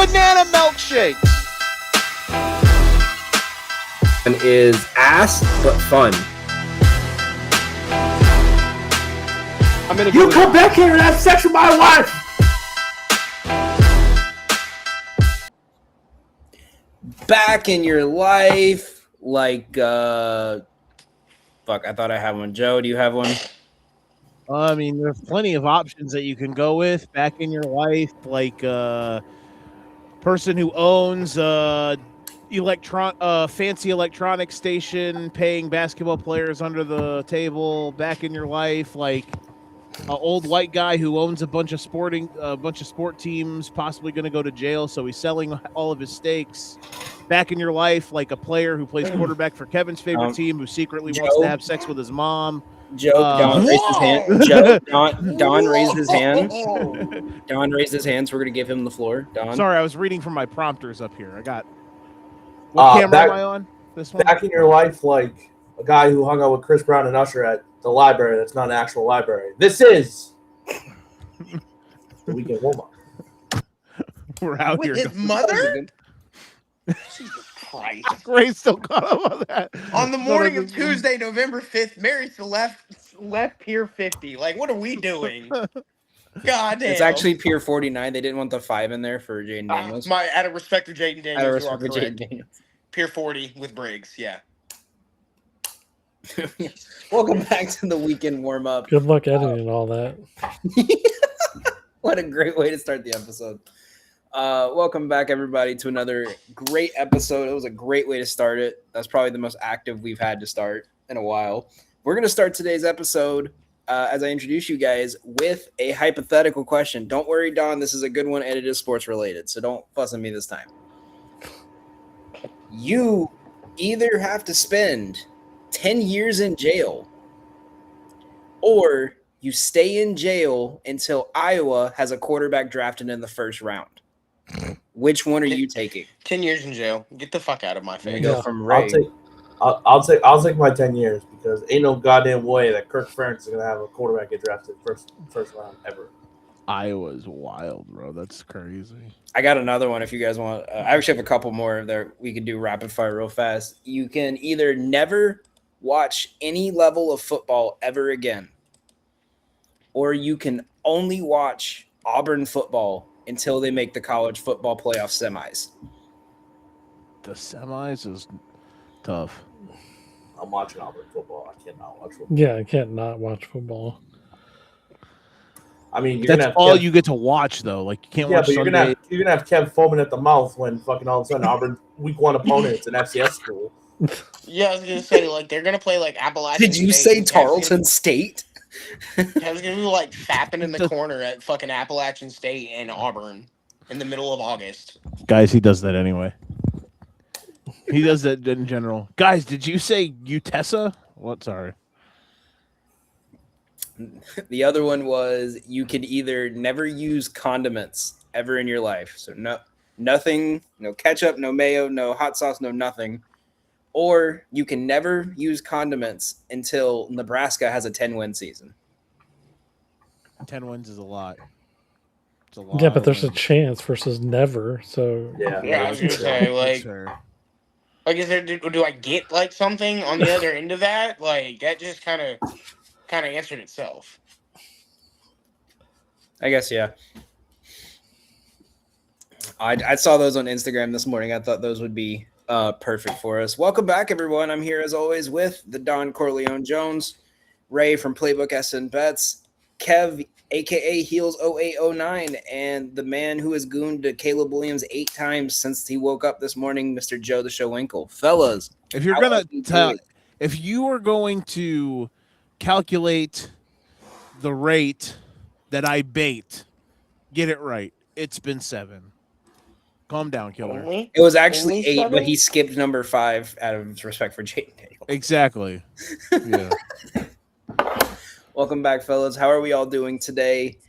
banana milkshake. Is ass but fun. I'm gonna You come back here and have sex with my wife. Back in your life, like fuck, I thought I had one. Joe, do you have one? I mean, there's plenty of options that you can go with back in your life, like person who owns fancy electronic station, paying basketball players under the table. Back in your life, like an old white guy who owns a bunch of sport teams, possibly going to go to jail, so he's selling all of his stakes. Back in your life, like a player who plays quarterback for Kevin's favorite team, who secretly wants to have sex with his mom. Joe, Don raised his hand. Joe, Don raised his hand. Don raised his hand, so we're gonna give him the floor. Don. Sorry, I was reading from my prompters up here. I got. What camera am I on? This one. Back in your life, like a guy who hung out with Chris Brown and Usher at the library. That's not an actual library. This is the weekend warm-up. We're out with here. His mother. Jesus Christ. Ray still caught up on that. On the morning of Tuesday, November 5th, Mary's left Pier 50. Like, what are we doing? God damn. It's actually Pier 49. They didn't want the 5 in there for Jaden Daniels. Out of respect to Jaden Daniels. Out of respect for Jaden Daniels. Pier 40 with Briggs, yeah. Welcome back to the weekend warm-up. Good luck editing all that. What a great way to start the episode. Welcome back, everybody, to another great episode. It was a great way to start it. That's probably the most active we've had to start in a while. We're going to start today's episode, as I introduce you guys, with a hypothetical question. Don't worry, Don. This is a good one, and it is sports-related, so don't fuss at me this time. You either have to spend 10 years in jail, or you stay in jail until Iowa has a quarterback drafted in the first round. Which one are you taking? 10 years in jail. Get the fuck out of my face. Go from Ray. I'll take my 10 years because ain't no goddamn way that Kirk Ferentz is gonna have a quarterback get drafted first round ever. Iowa's wild, bro. That's crazy. I got another one if you guys want. I actually have a couple more that we can do rapid fire real fast. You can either never watch any level of football ever again, or you can only watch Auburn football until they make the college football playoff semis. The semis is tough. I'm watching Auburn football. I cannot watch football. Yeah, I can't not watch football. I mean, that's all you get to watch, though. Like you can't watch. But you're gonna have Kev foaming at the mouth when fucking all of a sudden Auburn week 1 opponent. It's an FCS school. Yeah, I was gonna say like they're gonna play like Appalachian. Did you say Tarleton State? I was gonna be like fapping in the corner at fucking Appalachian State and Auburn in the middle of August. Guys, he does that anyway. He does that in general. Guys, did you say Utessa? What? Sorry. The other one was you could either never use condiments ever in your life. So nothing, no ketchup, no mayo, no hot sauce, no nothing. Or you can never use condiments until Nebraska has a 10-win season. 10 wins is a lot. It's a lot. Yeah, but there's a chance versus never. So Yeah, I was gonna say like is there? Do I get like something on the other end of that? Like that just kind of answered itself. I guess yeah. I saw those on Instagram this morning. I thought those would be perfect for us. Welcome back, everyone. I'm here as always with the Don Corleone Jones, Ray from Playbook SN Bets, Kev, aka Heels 0809, and the man who has gooned to Caleb Williams 8 times since he woke up this morning, Mr. Joe the Showwinkle. Fellas, if you are going to calculate the rate that I bait, get it right. It's been 7. Calm down, killer. It was actually 8, but he skipped number 5 out of respect for Jaden Daniels. Exactly. Yeah. Welcome back, fellas. How are we all doing today?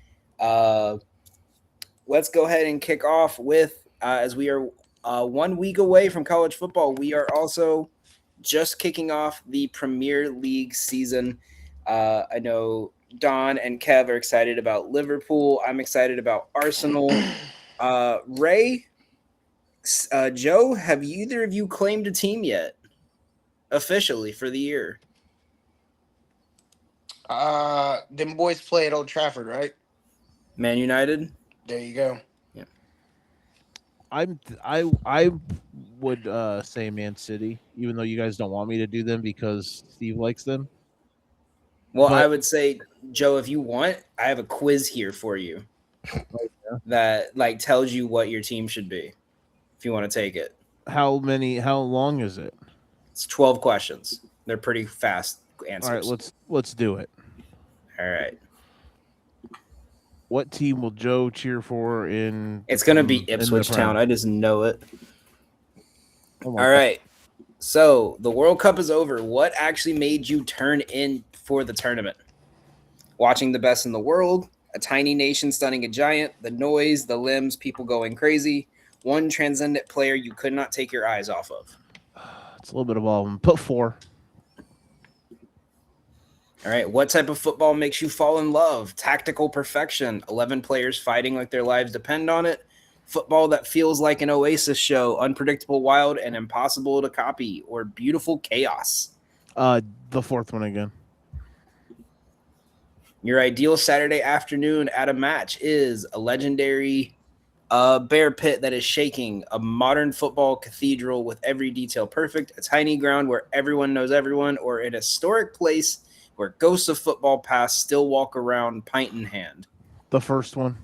Let's go ahead and kick off with, as we are 1 week away from college football, we are also just kicking off the Premier League season. I know Don and Kev are excited about Liverpool. I'm excited about Arsenal. Ray, Joe, have either of you claimed a team yet? Officially for the year? Them boys play at Old Trafford, right? Man United? There you go. I would say Man City, even though you guys don't want me to do them because Steve likes them. Well, But- I would say, Joe, if you want, I have a quiz here for you that like tells you what your team should be. If you want to take it, How long is it? it's 12 questions. They're pretty fast answers. All right, let's do it. All right. What team will Joe cheer for in? It's gonna be in the Ipswich Prem? Town. I just know it. Oh my All right. So the World Cup is over. What actually made you turn in for the tournament? Watching the best in the world, a tiny nation stunning a giant, the noise, the limbs, people going crazy, one transcendent player you could not take your eyes off of. It's a little bit of all of them. Put 4. All right. What type of football makes you fall in love? Tactical perfection, 11 players fighting like their lives depend on it. Football that feels like an Oasis show, unpredictable, wild, and impossible to copy, or beautiful chaos. The 4th one again. Your ideal Saturday afternoon at a match is a legendary bear pit that is shaking, a modern football cathedral with every detail perfect, a tiny ground where everyone knows everyone, or an historic place where ghosts of football past still walk around pint in hand. The first one.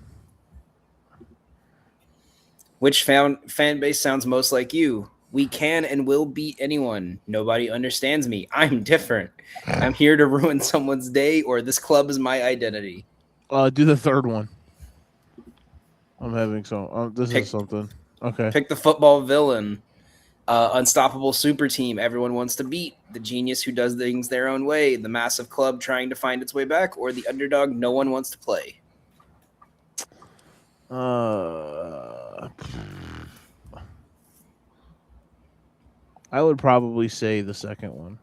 Which fan base sounds most like you? We can and will beat anyone. Nobody understands me. I'm different. I'm here to ruin someone's day, or this club is my identity. Do the 3rd one. I'm having some. This Pick- is something. Okay. Pick the football villain. Unstoppable super team everyone wants to beat. The genius who does things their own way. The massive club trying to find its way back, or the underdog no one wants to play. I would probably say the second one.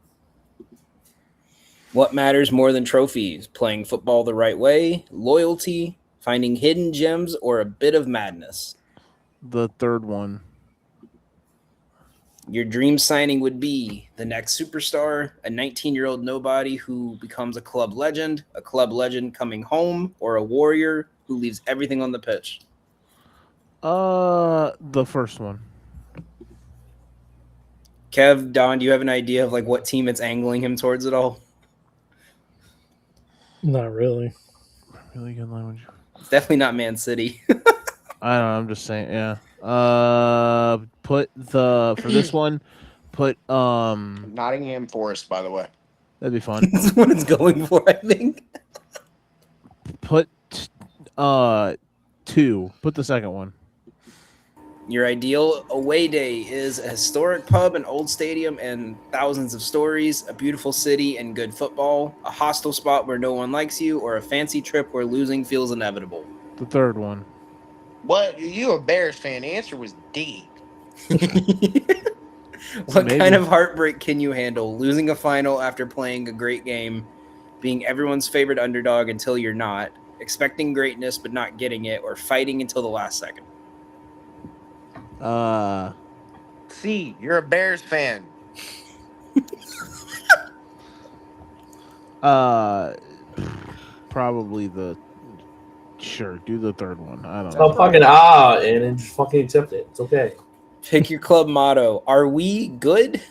What matters more than trophies? Playing football the right way, loyalty, finding hidden gems, or a bit of madness? The 3rd one. Your dream signing would be the next superstar, a 19-year-old nobody who becomes a club legend coming home, or a warrior who leaves everything on the pitch. The first one. Kev, Don, do you have an idea of like what team it's angling him towards at all? Not really. Really good language. It's definitely not Man City. I don't know. I'm just saying. Yeah. For this one, put Nottingham Forest, by the way. that'd be fun. That's what it's going for, I think. Put 2. Put the second one. Your ideal away day is a historic pub, an old stadium, and thousands of stories, a beautiful city and good football, a hostile spot where no one likes you, or a fancy trip where losing feels inevitable. The 3rd one. What? You a Bears fan? The answer was D. What Maybe. kind of heartbreak can you handle? Losing a final after playing a great game, being everyone's favorite underdog until you're not, expecting greatness but not getting it, or fighting until the last second? C. You're a Bears fan. Probably the. Sure, do the 3rd one. I don't Tell know. fucking and then just fucking accept it. It's okay. Pick your club motto. Are we good?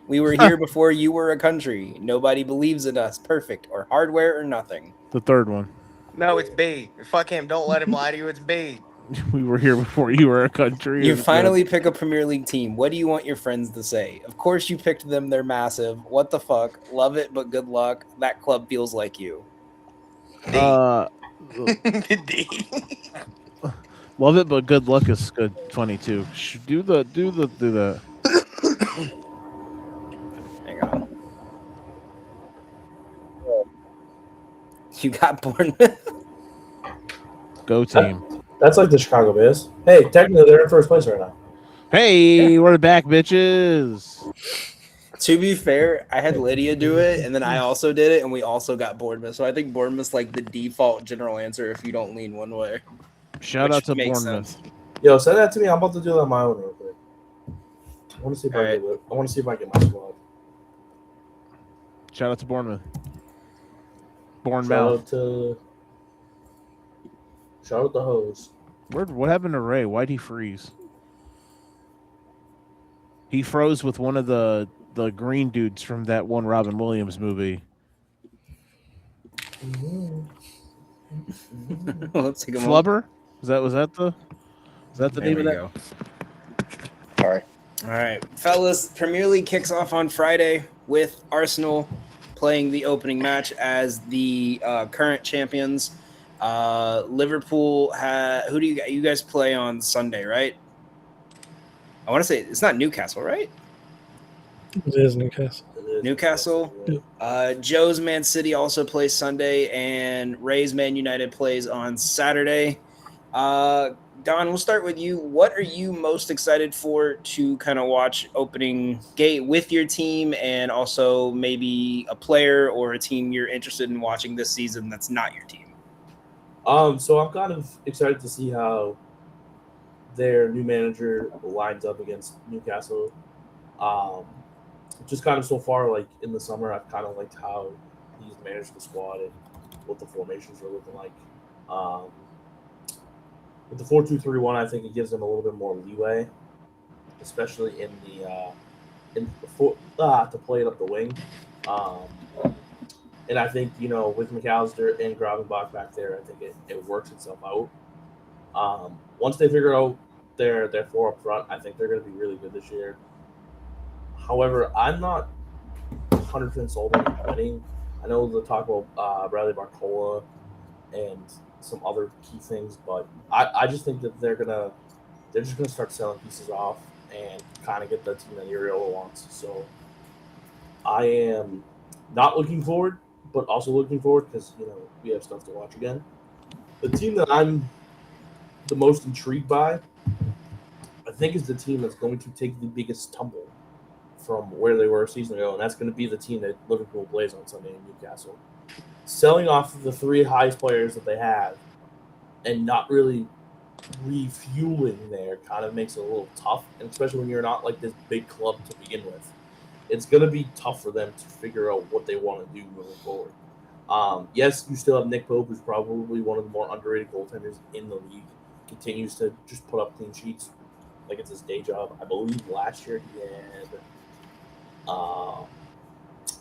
We were here before you were a country. Nobody believes in us. Perfect. Or hardware or nothing. The 3rd one. No, it's B. Fuck him. Don't let him lie to you. It's B. We were here before you were a country. You It's finally pick a Premier League team. What do you want your friends to say? Of course you picked them. They're massive. What the fuck? Love it, but good luck. That club feels like you. good. D. Love it, but good luck is good. Funny too. Do the. Hang on. You got Bournemouth. Go team. That's like the Chicago Bears. Hey, technically they're in first place right now. Hey, we're back, bitches. To be fair, I had Lydia do it, and then I also did it, and we also got Bournemouth. So I think Bournemouth's like the default general answer if you don't lean one way. Shout Which out to makes Bournemouth. sense. Yo, send that to me. I'm about to do that on my own real quick. I want to see if All I right. get it. I want to see if I get my squad. Shout out to Bournemouth. Shout Bournemouth. out the hose. What happened to Ray? Why'd he freeze? He froze with one of the green dudes from that one Robin Williams movie. Let's take a moment. Flubber? Was that the There name we of that? go. Sorry. All right, fellas. Premier League kicks off on Friday with Arsenal playing the opening match as the current champions. Liverpool. Who do you guys play on Sunday? Right. I want to say it's not Newcastle, right? It is Newcastle. Newcastle. Joe's Man City also plays Sunday, and Ray's Man United plays on Saturday. Don, we'll start with you. What are you most excited for to kind of watch opening gate with your team, and also maybe a player or a team you're interested in watching this season that's not your team? So I'm kind of excited to see how their new manager lines up against Newcastle. Just kind of so far, like in the summer, I've kind of liked how he's managed the squad and what the formations are looking like. With the 4-2-3-1, I think it gives them a little bit more leeway, especially to play it up the wing. And I think, with McAllister and Gravenbach back there, I think it works itself out. Once they figure out their four up front, I think they're going to be really good this year. However, I'm not 100% sold on winning. I know the talk about Bradley Barcola and some other key things, but I just think that they're just gonna start selling pieces off and kind of get the team that Uriel wants. So I am not looking forward, but also looking forward because we have stuff to watch again. The team that I'm the most intrigued by, I think, is the team that's going to take the biggest tumble from where they were a season ago, and that's going to be the team that Liverpool plays on Sunday in Newcastle. Selling off the three highest players that they have and not really refueling there kind of makes it a little tough, and especially when you're not like this big club to begin with. It's going to be tough for them to figure out what they want to do moving forward. Yes, you still have Nick Pope, who's probably one of the more underrated goaltenders in the league. Continues to just put up clean sheets like it's his day job. I believe last year he had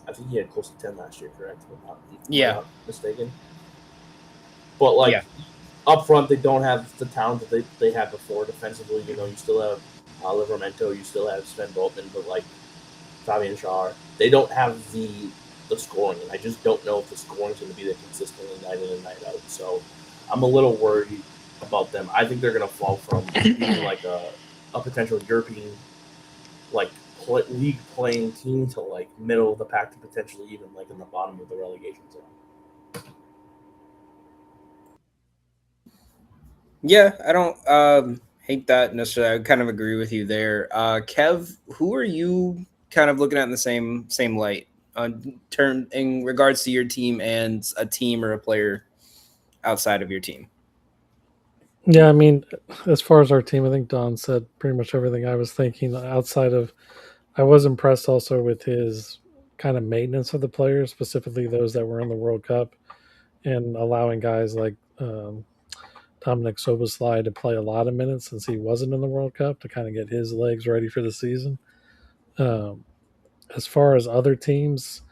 I think he had close to 10 last year, correct? If I'm not mistaken. But up front, they don't have the talent that they had before. Defensively, you still have Livramento, you still have Sven Botman, but like Fabian Schär, they don't have the scoring, and I just don't know if the scoring is going to be that consistently night in and night out. So I'm a little worried about them. I think they're going to fall from being like a potential European league playing team to like middle of the pack to potentially even like in the bottom of the relegation zone. Yeah, I don't hate that necessarily. I kind of agree with you there. Kev, who are you kind of looking at in the same light in regards to your team and a team or a player outside of your team? Yeah, I mean, as far as our team, I think Don said pretty much everything I was thinking. Outside of, I was impressed also with his kind of maintenance of the players, specifically those that were in the World Cup, and allowing guys like Dominic Soboslai to play a lot of minutes since he wasn't in the World Cup to kind of get his legs ready for the season. As far as other teams,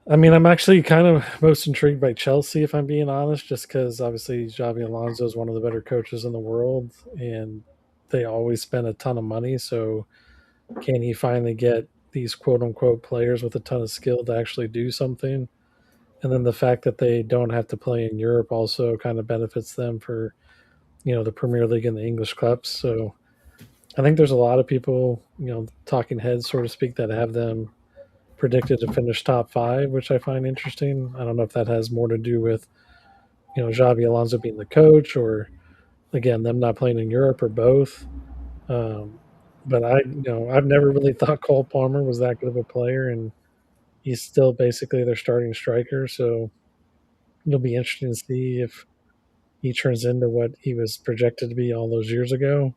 I mean, I'm actually kind of most intrigued by Chelsea, if I'm being honest, just because obviously Xabi Alonso is one of the better coaches in the world, and they always spend a ton of money. So, can he finally get these quote unquote players with a ton of skill to actually do something? And then the fact that they don't have to play in Europe also kind of benefits them for, the Premier League and the English Cups. So, I think there's a lot of people, talking heads, so to speak, that have them predicted to finish top 5, which I find interesting. I don't know if that has more to do with, Xabi Alonso being the coach or, again, them not playing in Europe or both. But I've never really thought Cole Palmer was that good of a player, and he's still basically their starting striker. So it'll be interesting to see if he turns into what he was projected to be all those years ago.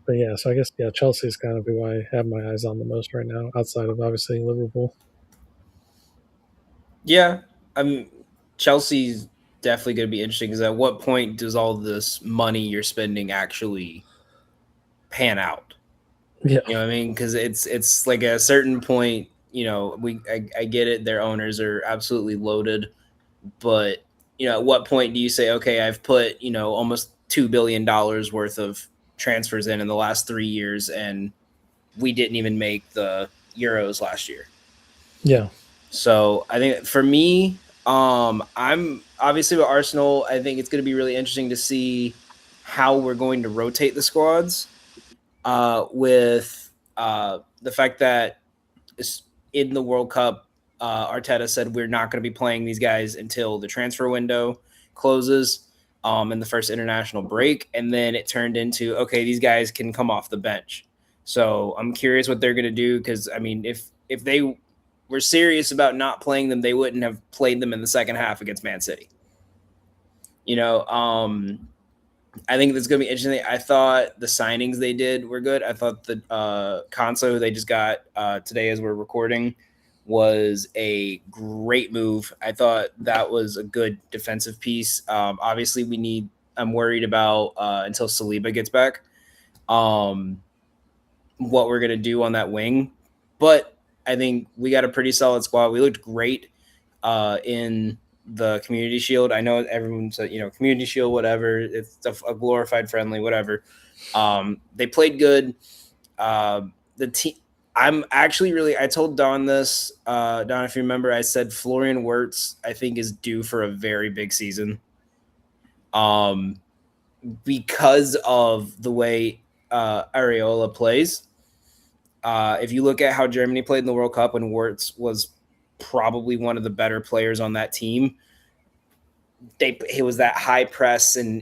But yeah, so I guess Chelsea's kind of who I have my eyes on the most right now, outside of obviously Liverpool. Yeah, Chelsea's definitely going to be interesting because at what point does all this money you're spending actually pan out? Yeah, You know what I mean? Because it's like at a certain point, I get it. Their owners are absolutely loaded, but at what point do you say, okay, I've put almost $2 billion worth of transfers in the last 3 years, and we didn't even make the Euros last year. yeah. So I think for me, I'm obviously with Arsenal. I think it's going to be really interesting to see how we're going to rotate the squads. With the fact that in the World Cup, Arteta said we're not going to be playing these guys until the transfer window closes in the first international break. And then it turned into, okay, these guys can come off the bench. So I'm curious what they're going to do because, I mean, if they were serious about not playing them, they wouldn't have played them in the second half against Man City. I think that's going to be interesting. I thought the signings they did were good. I thought the Konsa, who they just got today as we're recording, was a great move. I thought that was a good defensive piece. Obviously, I'm worried about until Saliba gets back, what we're going to do on that wing. But I think we got a pretty solid squad. We looked great in the Community Shield. I know everyone said, Community Shield, whatever. It's a glorified friendly, whatever. They played good. The team. I'm actually I told Don this. Don, if you remember, I said Florian Wirtz, I think, is due for a very big season. Because of the way Areola plays. If you look at how Germany played in the World Cup when Wirtz was probably one of the better players on that team, it was that high press and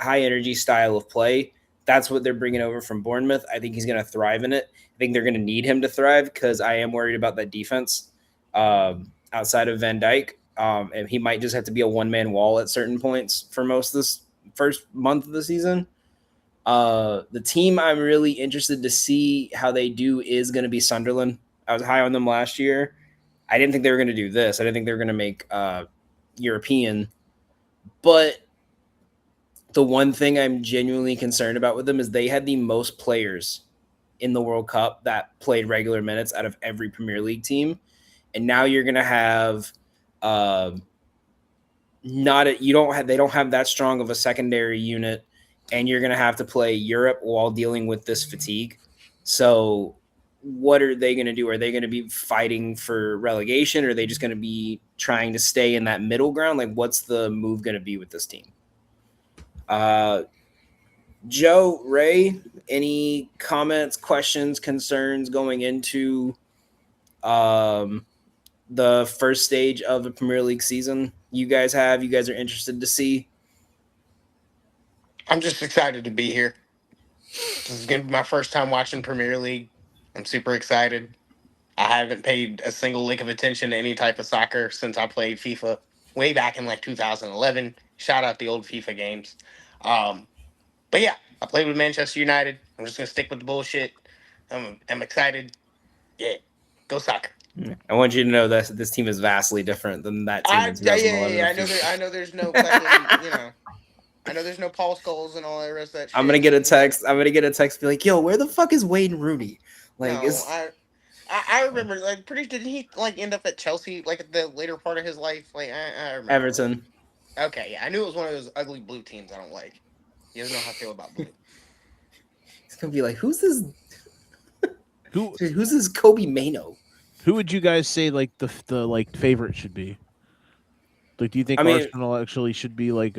high energy style of play. That's what they're bringing over from Bournemouth. I think he's going to thrive in it. I think they're going to need him to thrive because I am worried about that defense outside of Van Dijk. And he might just have to be a one-man wall at certain points for most of this first month of the season. The team I'm really interested to see how they do is going to be Sunderland. I was high on them last year. I didn't think they were going to do this. I didn't think they were going to make European. But the one thing I'm genuinely concerned about with them is they had the most players in the World Cup that played regular minutes out of every Premier League team. And now you're going to have they don't have that strong of a secondary unit, and you're going to have to play Europe while dealing with this fatigue. So what are they going to do? Are they going to be fighting for relegation? Or are they just going to be trying to stay in that middle ground? Like, what's the move going to be with this team? Joe, Ray, any comments, questions, concerns going into the first stage of the Premier League season you guys are interested to see? I'm just excited to be here. This is going to be my first time watching Premier League. I'm super excited. I haven't paid a single lick of attention to any type of soccer since I played FIFA way back in like 2011. Shout out the old FIFA games. But yeah, I played with Manchester United. I'm just going to stick with the bullshit. I'm excited. Yeah, go soccer. I want you to know that this team is vastly different than that team in 2011. Yeah. I know there's no fucking, I know there's no Paul Scholes and all that rest of that shit. I'm gonna get a text. I'm gonna get a text. Be like, "Yo, where the fuck is Wayne Rooney?" Like, no, I remember. Like, didn't he like end up at Chelsea like at the later part of his life? Like, I remember. Everton. Okay, yeah, I knew it was one of those ugly blue teams I don't like. He doesn't know how I feel about blue. It's gonna be like, who's this? Who's this Kobe Mano? Who would you guys say like the favorite should be? Like, do you think Arsenal actually should be like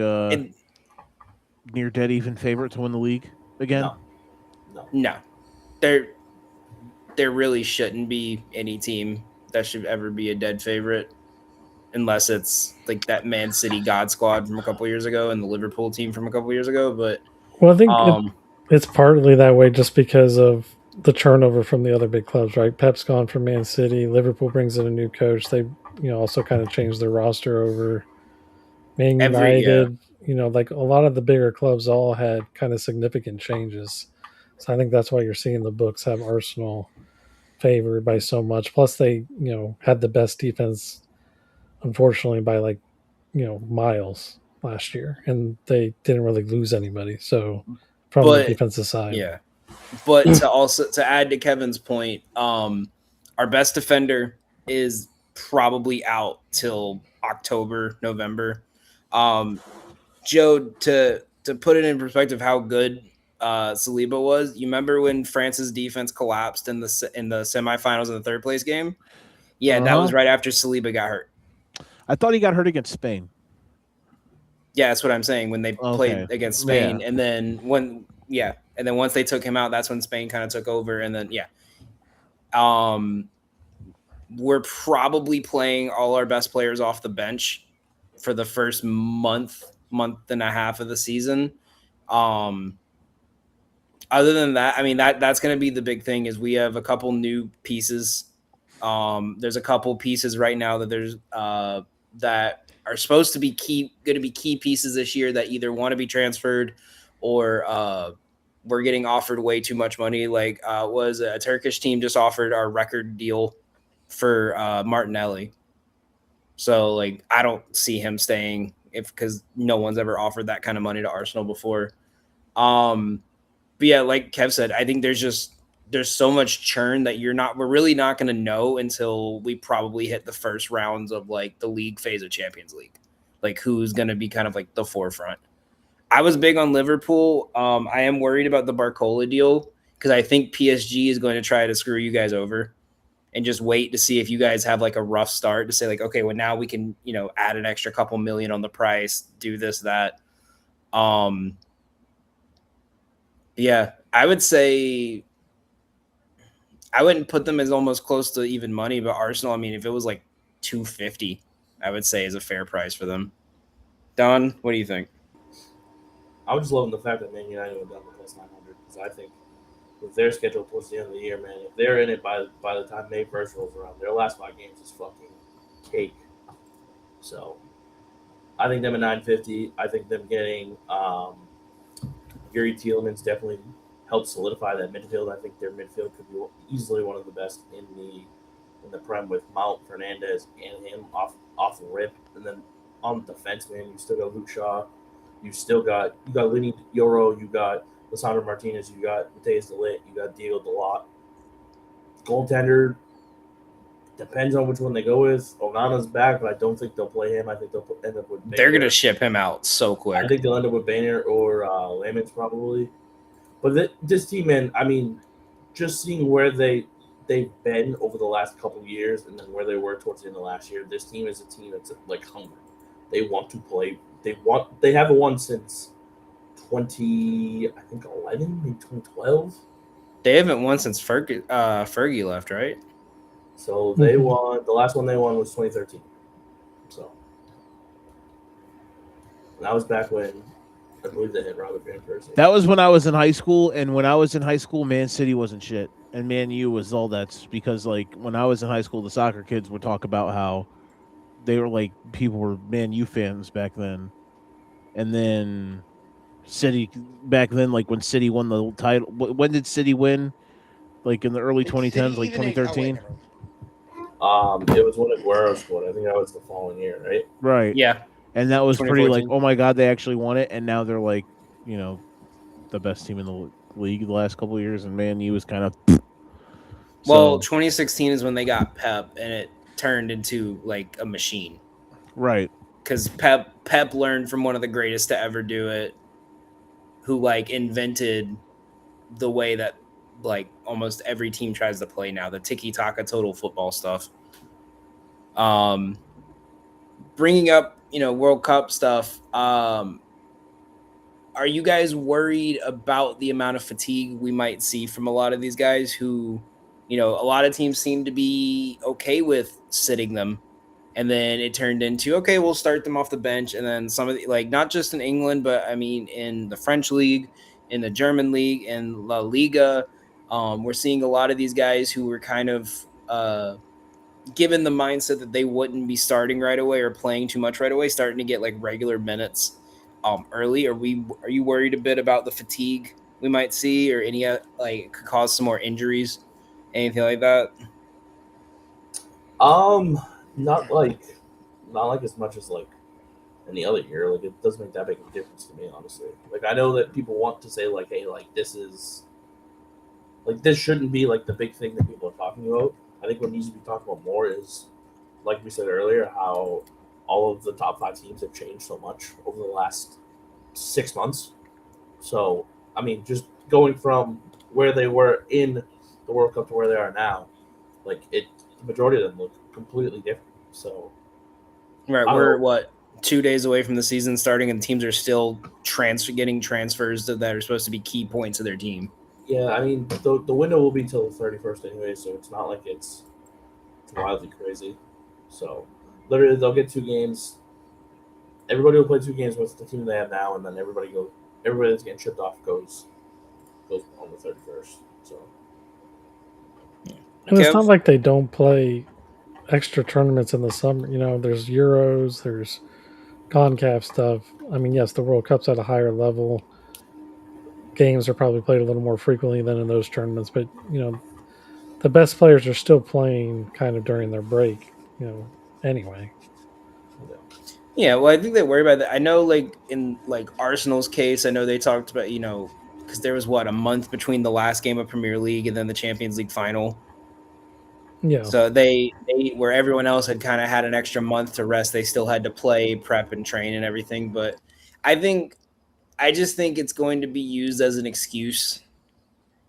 near dead even favorite to win the league again? No. There really shouldn't be any team that should ever be a dead favorite, unless it's like that Man City God squad from a couple years ago and the Liverpool team from a couple years ago. But well, I think it's partly that way just because of the turnover from the other big clubs, right? Pep's gone from Man City. Liverpool brings in a new coach. They, also kind of changed their roster over. Man United, like a lot of the bigger clubs all had kind of significant changes. So I think that's why you're seeing the books have Arsenal favored by so much. Plus, they had the best defense, unfortunately, by miles last year, and they didn't really lose anybody. So from the But defensive side, yeah, but to add to Kevin's point, our best defender is probably out till October, November. Joe, to put it in perspective, how good Saliba was. You remember when France's defense collapsed in the semifinals in the third place game? Yeah, that was right after Saliba got hurt. I thought he got hurt against Spain. Yeah, that's what I'm saying. When they played against Spain, and then once they took him out, that's when Spain kind of took over, and then we're probably playing all our best players off the bench for the first month and a half of the season. Other than that, I mean that's going to be the big thing. Is we have a couple new pieces. There's a couple pieces right now that are supposed to be going to be key pieces this year that either want to be transferred or we're getting offered way too much money. Like was a Turkish team just offered our record deal for Martinelli. So like I don't see him staying because no one's ever offered that kind of money to Arsenal before. But yeah, like Kev said, I think there's so much churn that we're really not going to know until we probably hit the first rounds of like the league phase of Champions League, like who's going to be kind of like the forefront. I was big on Liverpool. I am worried about the Barcola deal because I think PSG is going to try to screw you guys over and just wait to see if you guys have like a rough start to say like, okay, well now we can, add an extra couple million on the price, do this, that. Yeah, I would say I wouldn't put them as almost close to even money, but Arsenal, I mean, if it was like 250, I would say is a fair price for them. Don, what do you think? I would just love the fact that Man United went down to plus 900 because I think with their schedule towards the end of the year, man, if they're in it by the time May 1st rolls around, their last 5 games is fucking cake. So I think them at 950. I think them getting Yuri Tielemans definitely helped solidify that midfield. I think their midfield could be easily one of the best in the Prem with Mount, Fernandez, and him off the rip. And then on the defense, man, you still got Luke Shaw. You got Lenny Yoro. You got Lisandro Martinez. You got Mateus DeLitt. You got Diego Dalot. Goaltender depends on which one they go with. Onana's back, but I don't think they'll play him. I think they'll end up with Bainer. They're going to ship him out so quick. I think they'll end up with Bainer or Lamens probably. But this team, man, I mean, just seeing where they've been over the last couple of years and then where they were towards the end of last year, this team is a team that's like hungry. They want to play. They haven't won since 2011, maybe 2012. They haven't won since Fergie left, right? So they won. The last one they won was 2013. So that was back when I believe they hit Robert Van Persie. That was when I was in high school, and when I was in high school, Man City wasn't shit, and Man U was all that's because like when I was in high school, the soccer kids would talk about how they were like people were Man U fans back then, and then City back then, like when City won the title. When did City win? Like in the early 2010s, like 2013. It was when Aguero scored. I think that was the following year, right? Right. Yeah. And that was pretty like, 2014. oh my God, they actually won it. And now they're like, the best team in the league the last couple of years. And Man U was kind of. Well, 2016 is when they got Pep, and it turned into like a machine. Right. Because Pep learned from one of the greatest to ever do it, who like invented the way that like almost every team tries to play now, the tiki-taka total football stuff. Bringing up, World Cup stuff, are you guys worried about the amount of fatigue we might see from a lot of these guys who, a lot of teams seem to be okay with sitting them, and then it turned into, okay, we'll start them off the bench, and then some of the, like, not just in England, but I mean in the French league, in the German league, in La Liga, we're seeing a lot of these guys who were kind of given the mindset that they wouldn't be starting right away or playing too much right away, starting to get like regular minutes early. Are you worried a bit about the fatigue we might see, or any like could cause some more injuries, anything like that? Not like as much as like any other year. Like it doesn't make that big of a difference to me, honestly. Like I know that people want to say like, hey, like this shouldn't be like the big thing that people are talking about. I think what needs to be talked about more is, like we said earlier, how all of the top 5 teams have changed so much over the last 6 months. So I mean, just going from where they were in the World Cup to where they are now, like the majority of them look completely different. So Right, I don't we're know. what 2 days away from the season starting, and teams are still getting transfers that are supposed to be key points of their team. Yeah, I mean the window will be till the 31st anyway, so it's not like it's wildly crazy. So literally, they'll get 2 games. Everybody will play 2 games with the team they have now, and then everybody that's getting shipped off goes on the 31st. So And it's Kev? not like they don't play extra tournaments in the summer. You know, there's Euros, there's CONCACAF stuff. I mean, yes, the World Cup's at a higher level. Games are probably played a little more frequently than in those tournaments, but you know, the best players are still playing kind of during their break. You know, anyway. yeah. Yeah, well, I think they worry about that. I know, like in like Arsenal's case, I know they talked about because there was a month between the last game of Premier League and then the Champions League final. Yeah. So they where everyone else had kind of had an extra month to rest, they still had to play, prep, and train and everything. But I just think it's going to be used as an excuse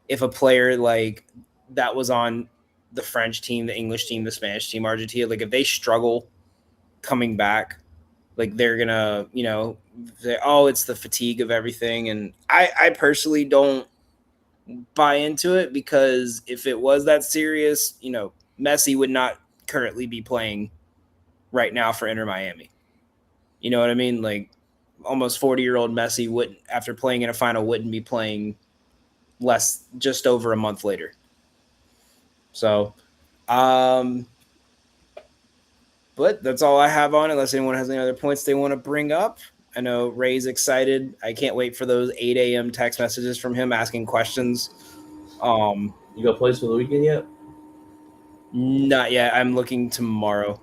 if a player like that was on the French team, the English team, the Spanish team, Argentina, like if they struggle coming back, like they're gonna, say, oh, it's the fatigue of everything. And I personally don't buy into it, because if it was that serious, Messi would not currently be playing right now for Inter Miami. You know what I mean? Like almost 40-year-old Messi wouldn't, after playing in a final, wouldn't be playing just over a month later. So, but that's all I have on it, unless anyone has any other points they want to bring up. I know Ray's excited. I can't wait for those 8 a.m. text messages from him asking questions. You got plays for the weekend yet? Not yet. I'm looking tomorrow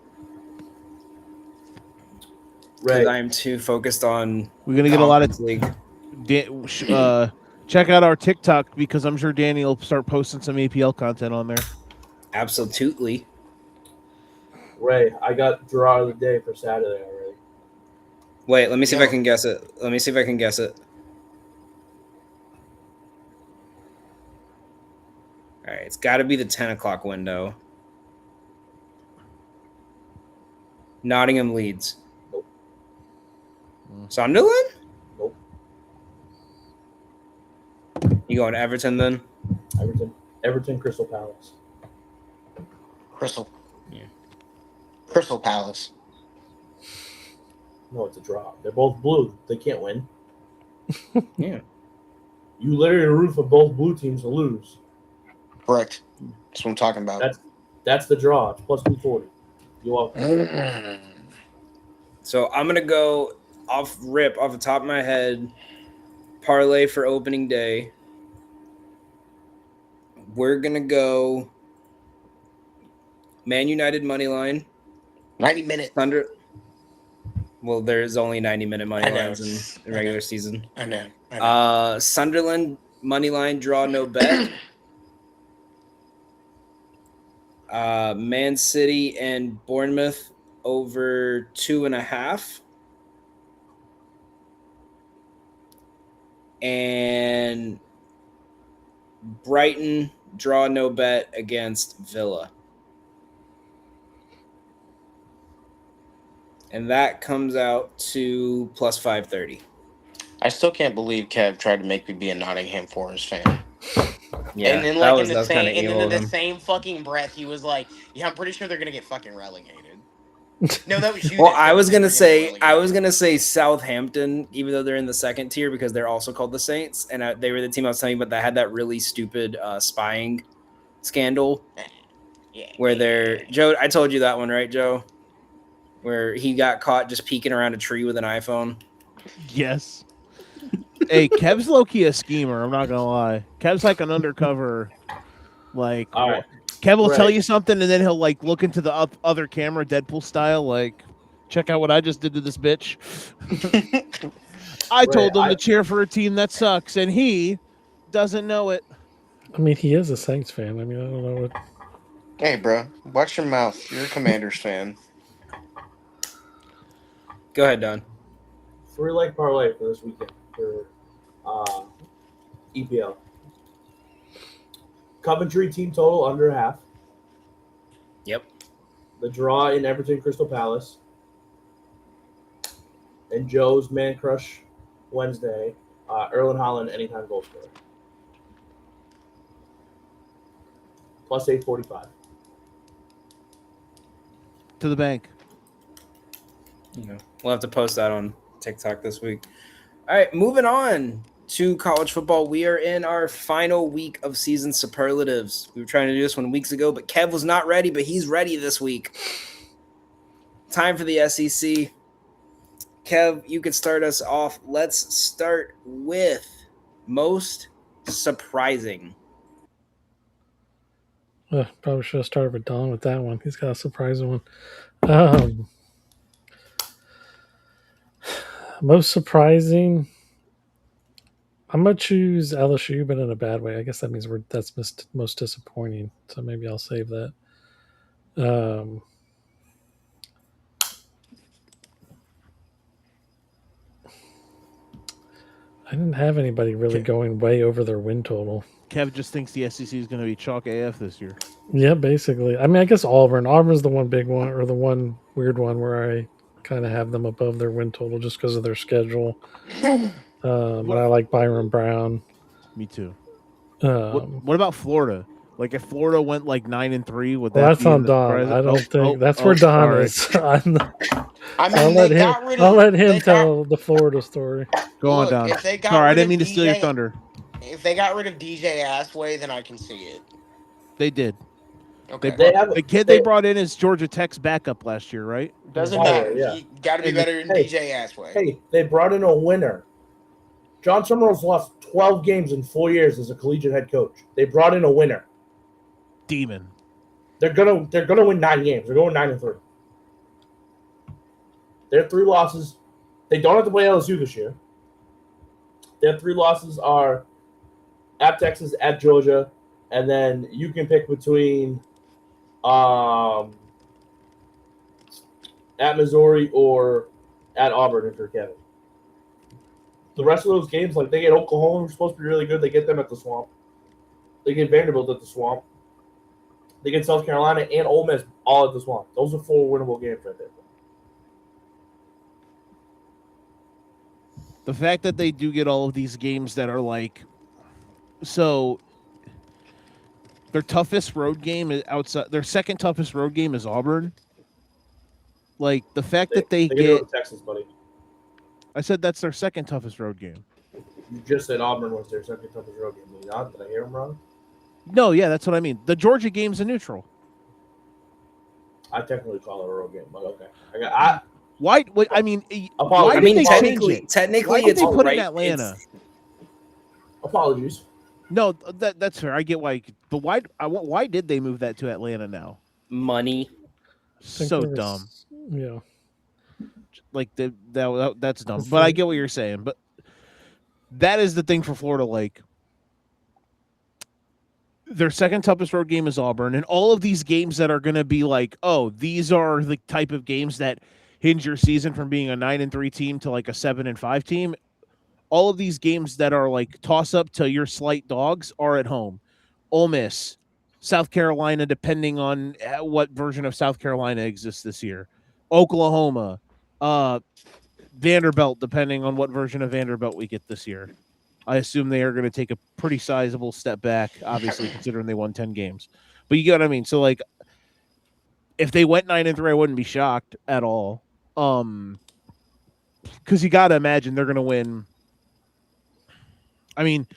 because Ray, I'm too focused on We're gonna get a lot of Conference League. check out our TikTok, because I'm sure Danny will start posting some APL content on there. Absolutely. Ray, I got draw of the day for Saturday already. Wait, let me see if I Yo. can guess it. All right, it's got to be the 10 o'clock window. Nottingham Leeds. Nope. Sunderland? Nope. You going to Everton then? Everton, Crystal Palace. Crystal. Yeah. Crystal Palace. No, it's a draw. They're both blue. They can't win. Yeah. You literally root for both blue teams to lose. Correct. That's what I'm talking about. That's the draw. It's plus 240. You all. So I'm going to go off the top of my head, parlay for opening day. We're going to go Man United money line. 90 minutes. Well, there's only 90-minute money I know. lines in the regular season. I know. Sunderland money line, draw, no bet. Man City and Bournemouth over 2.5. And Brighton, draw, no bet against Villa. And that comes out to plus 530. I still can't believe Kev tried to make me be a Nottingham Forest fan. Yeah, And then, that like, was kind of evil in of the him. same fucking breath, he was like, "Yeah, I'm pretty sure they're gonna get fucking relegated." No, that was you. Well, that I said was that they gonna were gonna say get relegated. Southampton, even though they're in the second tier, because they're also called the Saints, and they were the team I was telling you about that had that really stupid spying scandal. Yeah. Where they're Joe, I told you that one, right, Joe? Where he got caught just peeking around a tree with an iPhone. Yes. Hey, Kev's low key a schemer. I'm not gonna lie. Kev's like an undercover. Like, All right. Kev will tell Right. you something, and then he'll like look into the other camera, Deadpool style. Like, check out what I just did to this bitch. I told him to cheer for a team that sucks, and he doesn't know it. I mean, he is a Saints fan. I mean, I don't know what. Hey, bro, watch your mouth. You're a Commanders fan. Go ahead, Don. 3-leg parlay for this weekend for EPL. Coventry team total under a half. Yep. The draw in Everton Crystal Palace. And Joe's Man Crush Wednesday. Erling Haaland anytime goal scorer. Plus 845. To the bank. We'll have to post that on TikTok this week. All right, moving on to college football. We are in our final week of season superlatives. We were trying to do this 1 week ago, but Kev was not ready, but he's ready this week. Time for the SEC. Kev, you could start us off. Let's start with most surprising. Probably should have started with Don with that one. He's got a surprising one. Most surprising. I'm gonna choose LSU, but in a bad way. I guess that means that's most disappointing. So maybe I'll save that. I didn't have anybody really going way over their win total. Kev just thinks the SEC is going to be chalk AF this year. Yeah, basically. I mean, I guess Auburn. Auburn's the one big one, or the one weird one where I kind of have them above their win total just because of their schedule. But I like Byron Brown. Me too. What about Florida? Like if Florida went like 9-3, would that that's be on Don. I don't think that's where Don is. I'll let him tell the Florida story. Go on, Don. Sorry, I didn't mean to steal your thunder. If they got rid of DJ Assway, then I can see it. They did. Okay. The kid they brought in is Georgia Tech's backup last year, right? Doesn't matter. Yeah. You got to be better than DJ Assway. Hey, they brought in a winner. John Summerall's lost 12 games in 4 years as a collegiate head coach. They brought in a winner. Demon. They're gonna win 9 games. They're going 9-3. Their 3 losses. They don't have to play LSU this year. Their 3 losses are at Texas, at Georgia, and then you can pick between at Missouri or at Auburn if you're Kevin. The rest of those games, like they get Oklahoma, who's supposed to be really good. They get them at the Swamp. They get Vanderbilt at the Swamp. They get South Carolina and Ole Miss all at the Swamp. Those are 4 winnable games right there. The fact that they do get all of these games that are like, so their toughest road game is outside. Their second toughest road game is Auburn. Like the fact that they get go to Texas, buddy. I said that's their second toughest road game. You just said Auburn was their second toughest road game. Did I hear him wrong? No, yeah, that's what I mean. The Georgia game's a neutral. I technically call it a road game, but okay. Why? I mean, why did they technically, why did they put right. it in Atlanta? Apologies. No, that's fair. I get why, but why did they move that to Atlanta now? Money. So dumb. Yeah. Like that's dumb. But I get what you're saying. But that is the thing for Florida. Like their second toughest road game is Auburn, and all of these games that are going to be like, oh, these are the type of games that hinge your season from being a 9-3 team to like a 7-5 team. All of these games that are like toss up to your slight dogs are at home. Ole Miss, South Carolina, depending on what version of South Carolina exists this year. Oklahoma, Vanderbilt, depending on what version of Vanderbilt we get this year. I assume they are going to take a pretty sizable step back, obviously, considering they won 10 games. But you get what I mean? So, like, if they went 9-3, I wouldn't be shocked at all. Because you got to imagine they're going to win. I mean,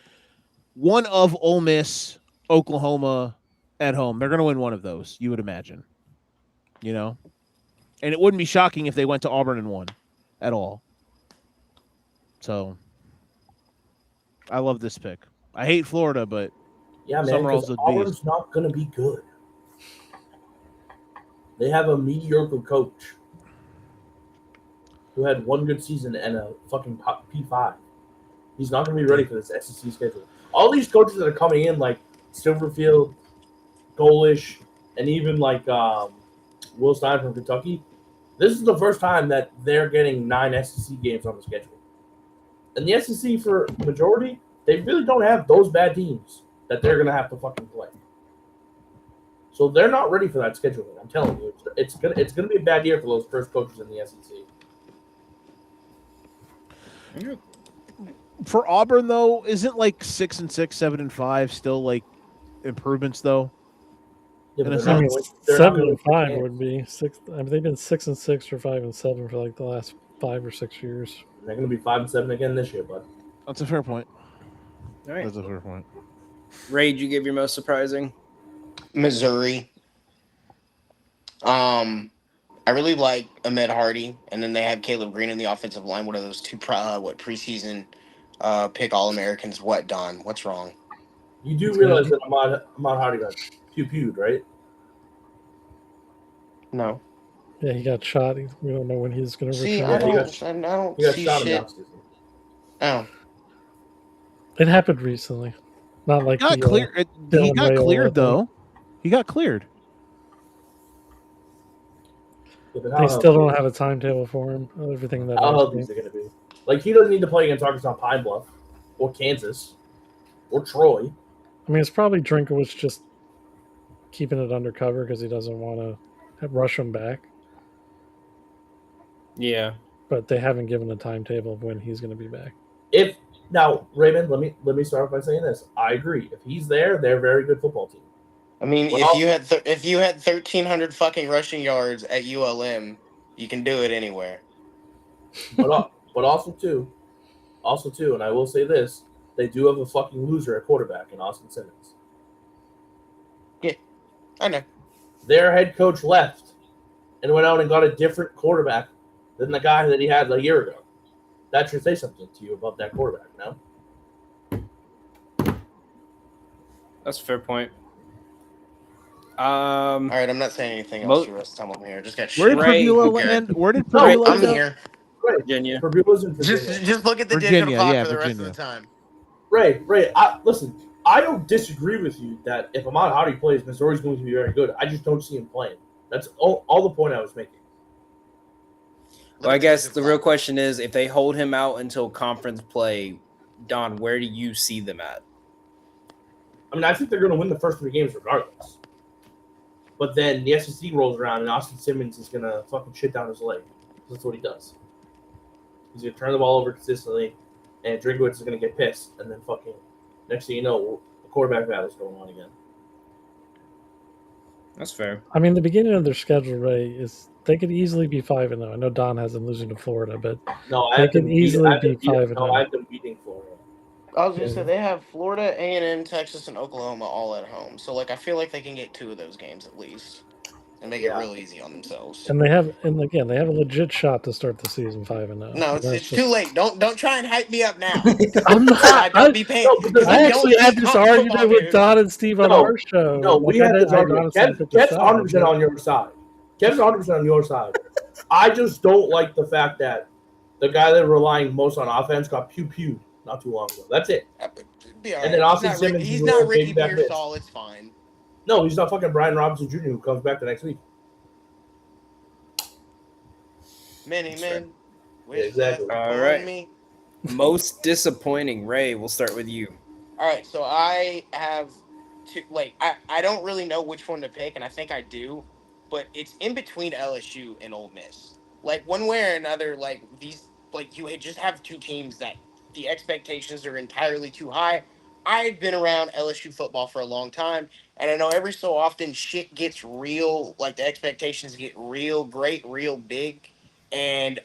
one of Ole Miss, Oklahoma at home. They're going to win one of those, you would imagine. You know? And it wouldn't be shocking if they went to Auburn and won at all. So, I love this pick. I hate Florida, but Yeah, man, Summer because also Auburn's beast. not going to be good. They have a mediocre coach who had one good season and a fucking P5. He's not going to be ready for this SEC schedule. All these coaches that are coming in, like Silverfield, Golish, and even like Will Stein from Kentucky, this is the first time that they're getting 9 SEC games on the schedule. And the SEC, for majority, they really don't have those bad teams that they're going to have to fucking play. So they're not ready for that scheduling. I'm telling you, it's gonna be a bad year for those first coaches in the SEC. For Auburn though, isn't like 6-6, 7-5 still like improvements though? Yeah, In but a they're I not mean, sense. going. They're not 7 going and to 5 win would be 6. I mean, they've been 6-6 or 5-7 for like the last 5 or 6 years. They're going to be 5-7 again this year, bud. That's a fair point. All right. That's a fair point. Ray, did you give your most surprising? Missouri. I really like Ahmed Hardy, and then they have Caleb Green in the offensive line. What are those two preseason pick All Americans? What, Don? What's wrong? You do It's realize good. that Ahmad Hardy got pew-pewed, right? No. Yeah, he got shot. We don't know when he's going to See, return. I don't He got see shot in the shit. offseason. Oh, It happened recently, not like Got the clear. He Dylan got Rayola cleared thing. though. He got cleared. Yeah, but They still don't have a timetable for him. Everything that how I've healthy is seen. it going to be? Like, he doesn't need to play against Arkansas Pine Bluff or Kansas or Troy. I mean, it's probably Drinkowitz just keeping it undercover because he doesn't want to rush him back. Yeah. But they haven't given a timetable of when he's going to be back. If now, Raymond, let me start by saying this. I agree. If he's there, they're a very good football team. I mean, But if you had 1,300 fucking rushing yards at ULM, you can do it anywhere. but also too, and I will say this: they do have a fucking loser at quarterback in Austin Simmons. I know. Their head coach left and went out and got a different quarterback than the guy that he had a year ago. That should say something to you about that quarterback, no? That's a fair point. All right, I'm not saying anything else. The rest of the time I'm here. Just got Where shit. did Ray, Perdula okay. land? Where did No, Perdula I'm end up? here. Ray, Virginia. Purdue's in Virginia. Just look at the digital Virginia, clock yeah, for the rest Virginia. of the time. Ray, listen, I don't disagree with you that if Ahmad Hardy plays, Missouri's going to be very good. I just don't see him playing. That's all the point I was making. Well, I guess the real question is, if they hold him out until conference play, Don, where do you see them at? I mean, I think they're going to win the first 3 games regardless. But then the SEC rolls around and Austin Simmons is going to fucking shit down his leg. That's what he does. He's going to turn the ball over consistently, and Drinkowitz is going to get pissed. And then fucking, next thing you know, the quarterback battle is going on again. That's fair. I mean, the beginning of their schedule, Ray, is they could easily be 5-0. I know Don has them losing to Florida, but No, they could easily be 5-0. No, I've been beating Florida. I was gonna say they have Florida, A&M, Texas, and Oklahoma all at home. So like I feel like they can get 2 of those games at least and make it real easy on themselves. And they have a legit shot to start the season 5-0. No, it's too late. Don't try and hype me up now. I'm not. I don't be paying. No, because I don't actually had eat this college argument football with news. Don and Steve on our show. No, we had this argument. Kev's Kev's 100% on your side. Kev's 100% on your side. I just don't like the fact that the guy that relying most on offense got pew-pewed not too long ago. That's it. Be all And then right. Austin Simmons He's is not a Ricky big bad bitch. Pearsall. It's fine. No, he's not fucking Brian Robinson Jr. who comes back the next week. Many men. Exactly. All right. Most disappointing, Ray. We'll start with you. All right, so I have two. Like, I don't really know which one to pick, and I think I do, but it's in between LSU and Ole Miss. Like one way or another, like these, like you just have 2 teams that the expectations are entirely too high. I've been around LSU football for a long time, and I know every so often shit gets real. Like the expectations get real great, real big, and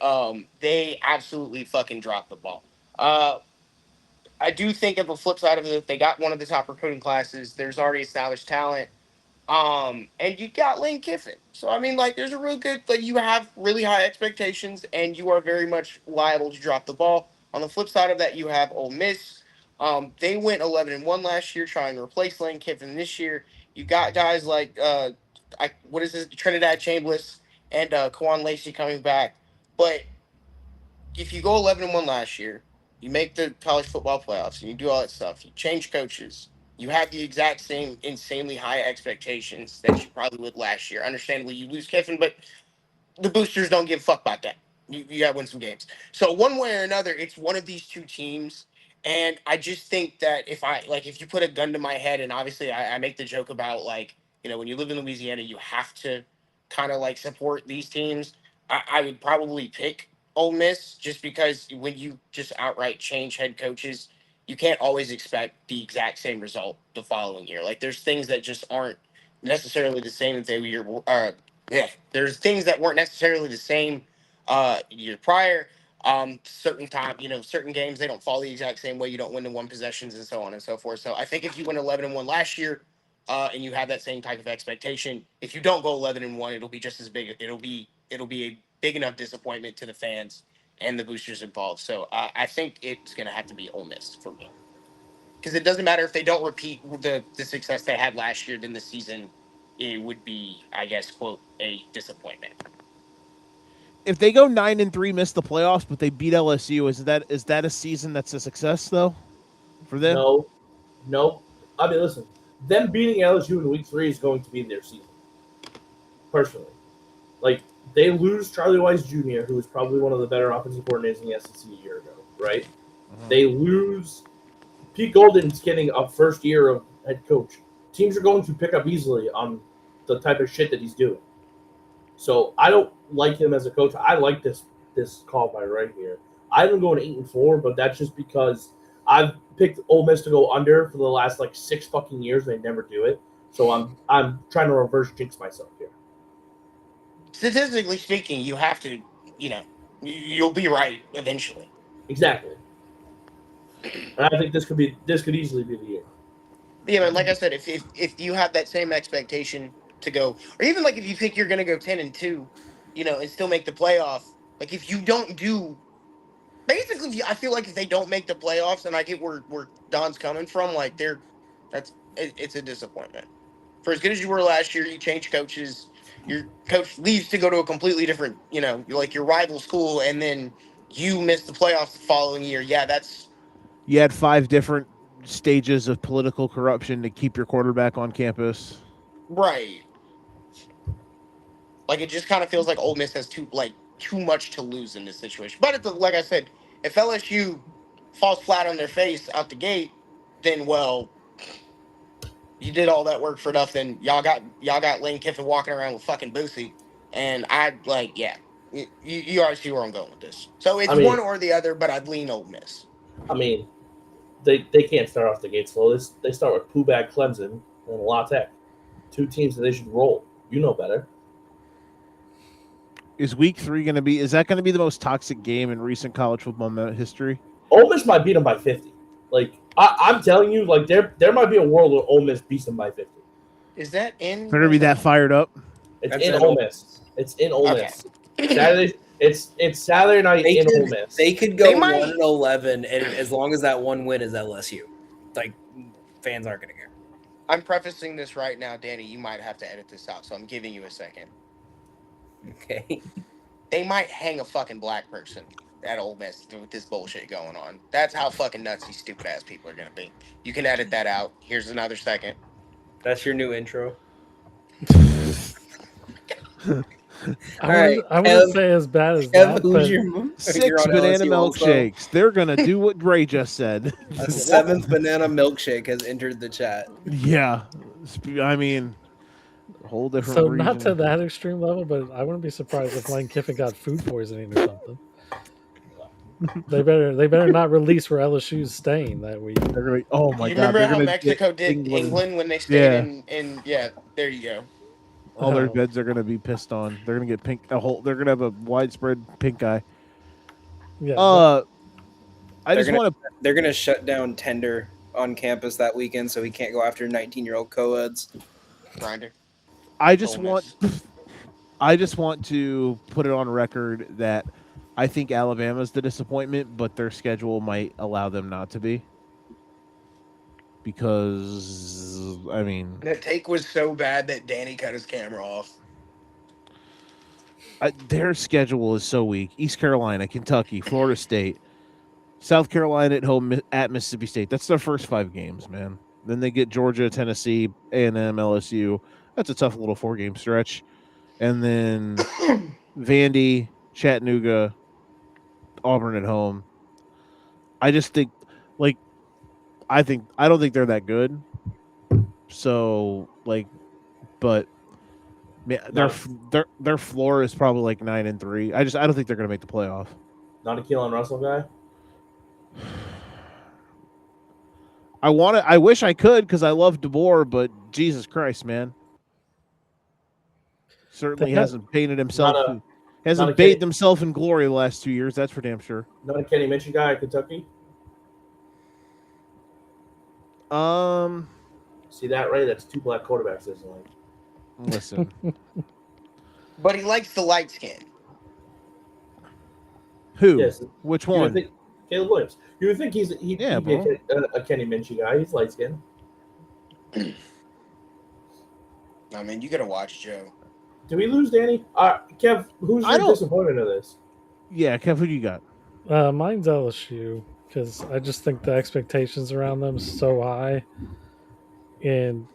they absolutely fucking drop the ball. I do think of the flip side of it, if they got one of the top recruiting classes, there's already established talent. And you got Lane Kiffin. So I mean, like, there's a real good, like, you have really high expectations and you are very much liable to drop the ball. On the flip side of that, you have Ole Miss. They went 11-1 last year, trying to replace Lane Kiffin this year. You got guys like what is this, Trinidad Chambliss and Kwan Lacey coming back. But if you go 11-1 last year, you make the college football playoffs, and you do all that stuff. You change coaches. You have the exact same insanely high expectations that you probably would last year. Understandably, you lose Kiffin, but the boosters don't give a fuck about that. You got to win some games. So one way or another, it's one of these two teams. And I just think that if you put a gun to my head, and obviously I make the joke about like, when you live in Louisiana, you have to kind of like support these teams. I would probably pick Ole Miss just because when you just outright change head coaches, you can't always expect the exact same result the following year. Like there's things that just aren't necessarily the same that they were there's things that weren't necessarily the same year prior. Certain time, certain games they don't fall the exact same way. You don't win in one possessions and so on and so forth. So I think if you went 11-1 last year, and you have that same type of expectation, if you don't go 11-1, it'll be just as big. It'll be a big enough disappointment to the fans and the boosters involved. So I think it's gonna have to be Ole Miss for me, because it doesn't matter if they don't repeat the success they had last year. Then the season, it would be, I guess, quote, a disappointment. If they go 9-3, miss the playoffs, but they beat LSU, is that a season that's a success though for them? No. I mean, listen, them beating LSU in week 3 is going to be their season. Personally, like they lose Charlie Weiss Jr., who was probably one of the better offensive coordinators in the SEC a year ago, right? They lose Pete Golden's getting a first year of head coach. Teams are going to pick up easily on the type of shit that he's doing. So I don't like him as a coach. I like this call by right here. I haven't going 8-4, but that's just because I've picked Ole Miss to go under for the last like 6 fucking years. They never do it. So I'm trying to reverse jinx myself here. Statistically speaking, you have to, you'll be right eventually. Exactly. And I think this could easily be the year. Yeah, but like I said, if you have that same expectation to go, or even like if you think you're going to go 10-2, and still make the playoff, like if you don't do, basically, I feel like if they don't make the playoffs, and I get where Don's coming from, like it's a disappointment. For as good as you were last year, you change coaches, your coach leaves to go to a completely different, like your rival school, and then you miss the playoffs the following year. Yeah, that's You had 5 different stages of political corruption to keep your quarterback on campus. right. Like it just kind of feels like Ole Miss has too much to lose in this situation. But like I said, if LSU falls flat on their face out the gate, then you did all that work for nothing. Y'all got Lane Kiffin walking around with fucking Boosie, and you already see where I'm going with this. So it's one or the other, but I'd lean Ole Miss. I mean, they can't start off the gate slow. They start with Pooh Bag Clemson and La Tech, 2 teams that they should roll. You know better. Is week 3 going to be? Is that going to be the most toxic game in recent college football history? Ole Miss might beat them by 50. Like I'm telling you, like there might be a world where Ole Miss beats them by 50. Is that in? Better be that fired up. It's in Ole Miss. It's in Ole Miss. Saturday. It's Saturday night in Ole Miss. They could go 1-11, and as long as that one win is LSU, like fans aren't gonna care. I'm prefacing this right now, Danny. You might have to edit this out, so I'm giving you a second. Okay. They might hang a fucking black person at Ole Miss with this bullshit going on. That's how fucking nuts these stupid ass people are gonna be. You can edit that out. Here's another second. That's your new intro. I wouldn't say as bad as that. But 6 banana milkshakes. Also. They're gonna do what Ray just said. A 7th banana milkshake has entered the chat. Yeah, I mean, a whole different. So reason. Not to that extreme level, but I wouldn't be surprised if Lane Kiffin got food poisoning or something. They better not release where LSU's staying that week. They're gonna, oh my you god! Remember how Mexico did England when they stayed in there you go. All their beds are gonna be pissed on. They're gonna get pink. They're gonna have a widespread pink eye. Yeah. They're gonna shut down Tender on campus that weekend, so he can't go after 19-year-old co-eds. Grinder. I just want to put it on record that I think Alabama's the disappointment, but their schedule might allow them not to be. because I mean, The take was so bad that Danny cut his camera off. their schedule is so weak. East Carolina, Kentucky, Florida State, South Carolina at home at Mississippi State. That's their first 5 games, man. Then they get Georgia, Tennessee, A&M, LSU. That's a tough little 4-game stretch. And then Vandy, Chattanooga, Auburn at home. I just think, like, I don't think they're that good. So, like, but man, their floor is probably like 9-3. I don't think they're going to make the playoff. Not a Keelan Russell guy. I wish I could because I love DeBoer, but Jesus Christ, man, certainly hasn't painted himself. Hasn't bathed himself in glory the last 2 years. That's for damn sure. Not a Kenny Minchie guy at Kentucky. See that right? That's 2 black quarterbacks. Isn't it? Listen, But he likes the light skin. who? Yes. Which You would one? think Caleb Williams. You would think he'd be a Kenny Minchie guy. He's light skinned. I mean, you gotta watch Joe. Did we lose Danny? Kev, who's your disappointment of this? Yeah, Kev, who do you got? Mine's LSU because I just think the expectations around them is so high, and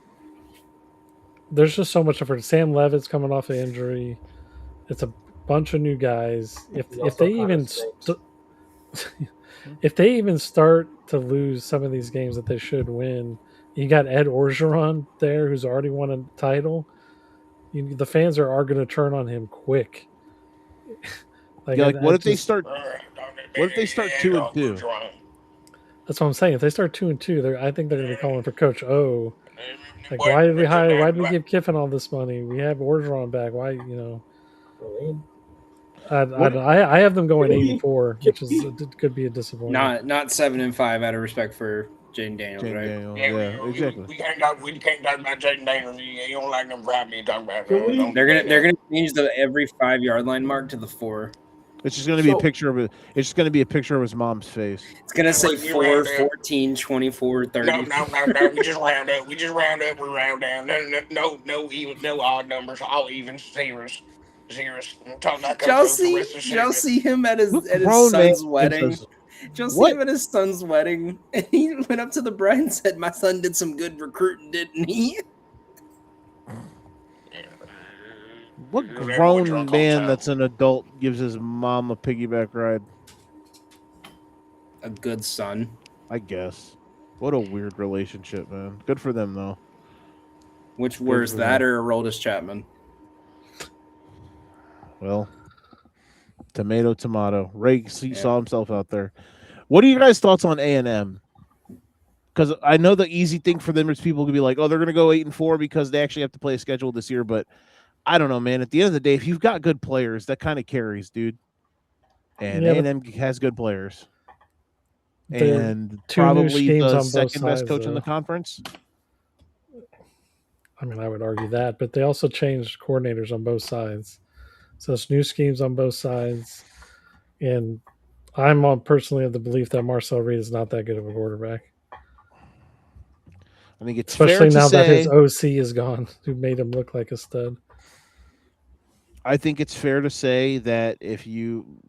there's just so much effort. Sam Levitt's coming off an injury. It's a bunch of new guys. If they even start to lose some of these games that they should win, you got Ed Orgeron there who's already won a title. The fans are going to turn on him quick. What if they start 2-2? That's what I'm saying. If they start 2-2, I think they're going to be calling for Coach O. Like, why did we give Kiffin all this money? We have Orgeron back. Why, I have them going 8-4, which could be a disappointment. Not 7-5 out of respect for Jaden Daniels, right? Yeah, exactly. We can't talk about Jaden Daniels. You don't like them crap you talk about. They're gonna change the every 5-yard line mark to the 4. It's just going to be a picture of it. It's just going to be a picture of his mom's face. It's going to say 4, 14, 24, 30. No. We just round up. We round down. No odd numbers. All even zeros. I'm talking about Y'all see him at his son's wedding? Did y'all see him at his son's wedding? And he went up to the bride and said, "My son did some good recruiting, didn't he?" What grown man that's an adult gives his mom a piggyback ride? A good son, I guess. What a weird relationship, man. Good for them, though. Which worse, that or Aroldis Chapman? Well, tomato. Ray saw himself out there. What are you guys' thoughts on A&M? Because I know the easy thing for them is people could be like, oh, they're going to go 8-4 because they actually have to play a schedule this year, but I don't know, man. At the end of the day, if you've got good players, that kind of carries, dude. And A&M has good players. And probably the second best coach in the conference. I mean, I would argue that, but they also changed coordinators on both sides. So it's new schemes on both sides. And I'm personally of the belief that Marcel Reed is not that good of a quarterback. I think it's especially now that his OC is gone, who made him look like a stud. I think it's fair to say that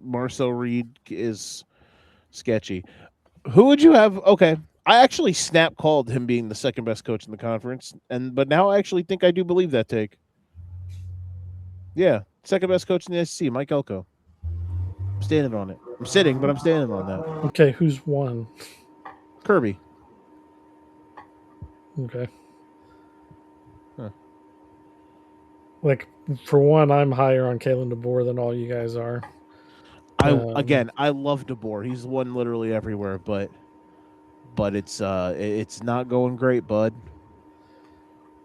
Marcel Reed is sketchy. Who would you have? Okay, I actually snap called him being the second best coach in the conference, but now I actually think I do believe that take. Yeah, second best coach in the SEC, Mike Elko. I'm standing on it. I'm sitting, but I'm standing on that. Okay, who's won? Kirby. Okay. Huh. Like, for one, I'm higher on Kalen DeBoer than all you guys are. I love DeBoer. He's won literally everywhere, but it's not going great, bud.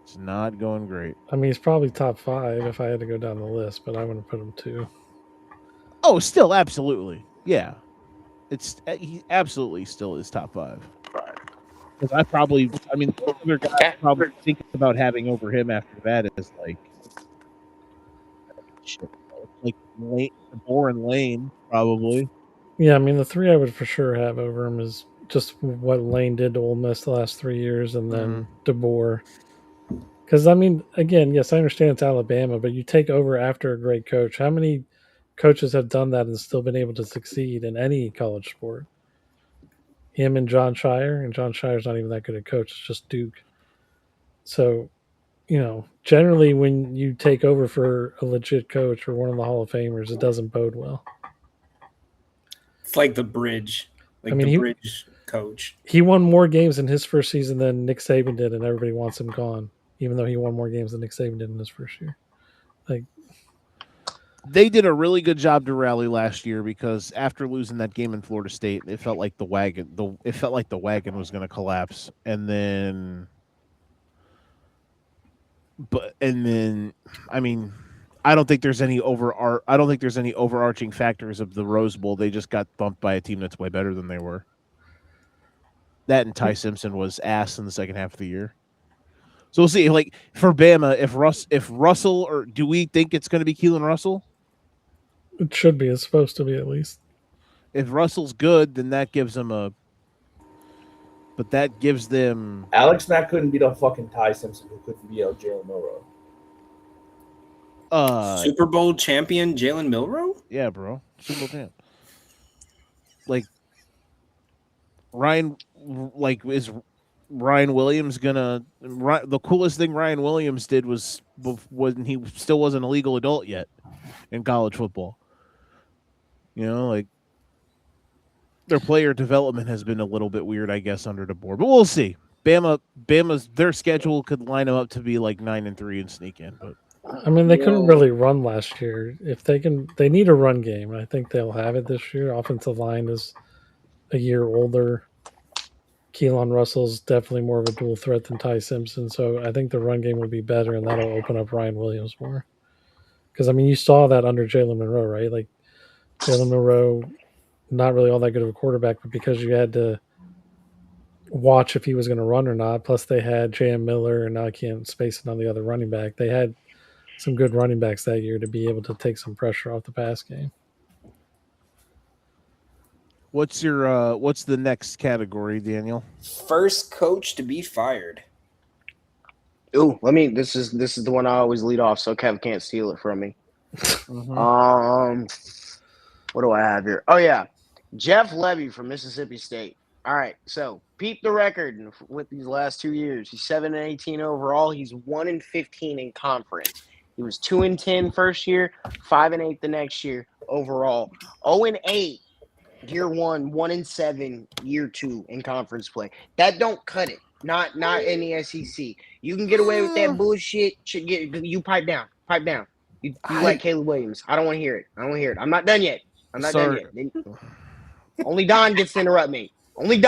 It's not going great. I mean, he's probably top 5 if I had to go down the list, but I want to put him 2. Oh, still absolutely, yeah. He absolutely still is top 5. Because the other guy probably thinking about having over him after that is like DeBoer and Lane probably. Yeah, I mean the 3 I would for sure have over him is just what Lane did to Ole Miss the last 3 years, and then DeBoer. Because I mean, again, yes, I understand it's Alabama, but you take over after a great coach. How many coaches have done that and still been able to succeed in any college sport? Him and John Shire, and John Shire's not even that good a coach. It's just Duke. So, generally when you take over for a legit coach or one of the Hall of Famers, it doesn't bode well. It's like the bridge, bridge coach. He won more games in his first season than Nick Saban did, and everybody wants him gone, even though he won more games than Nick Saban did in his first year. They did a really good job to rally last year because after losing that game in Florida State, it felt like the wagon was going to collapse, and then I mean, I don't think there's any overarching factors of the Rose Bowl. They just got bumped by a team that's way better than they were. That and Ty Simpson was ass in the second half of the year. So we'll see. Like for Bama, if Russell, or do we think it's going to be Keelan Russell? It should be. It's supposed to be, at least. If Russell's good, then that gives them But that gives them. Alex Mack couldn't beat a fucking Ty Simpson, who couldn't beat out Jalen Milroe. Super Bowl champion Jalen Milroe? Yeah, bro. Super Bowl champ. Like Ryan, is Ryan Williams gonna? The coolest thing Ryan Williams did was when he still wasn't a legal adult yet in college football. Their player development has been a little bit weird, I guess, under the board. But we'll see. Bama's their schedule could line them up to be like 9-3 and sneak in. But I mean, they couldn't really run last year. If they need a run game, and I think they'll have it this year. Offensive line is a year older. Keelan Russell's definitely more of a dual threat than Ty Simpson, so I think the run game will be better, and that'll open up Ryan Williams more. Because, I mean, you saw that under Jalen Monroe, right? Like, Jalen Monroe, not really all that good of a quarterback, but because you had to watch if he was going to run or not, plus they had J.M. Miller, and now I can't space it on the other running back. They had some good running backs that year to be able to take some pressure off the pass game. what's the next category, Daniel? First coach to be fired. Ooh, this is the one I always lead off, so Kev can't steal it from me. Mm-hmm. What do I have here? Oh yeah, Jeff Levy from Mississippi State. All right, so peep the record with these last 2 years. He's 7-18 overall. He's 1-15 in conference. He was 2-10 first year, 5-8 the next year overall. 0-8 year one, 1-7 year two in conference play. That don't cut it. Not in the SEC. You can get away with that bullshit. You pipe down. Pipe down. You like Caleb Williams. I don't want to hear it. I'm not done yet. Done yet. Only Don gets to interrupt me. We'll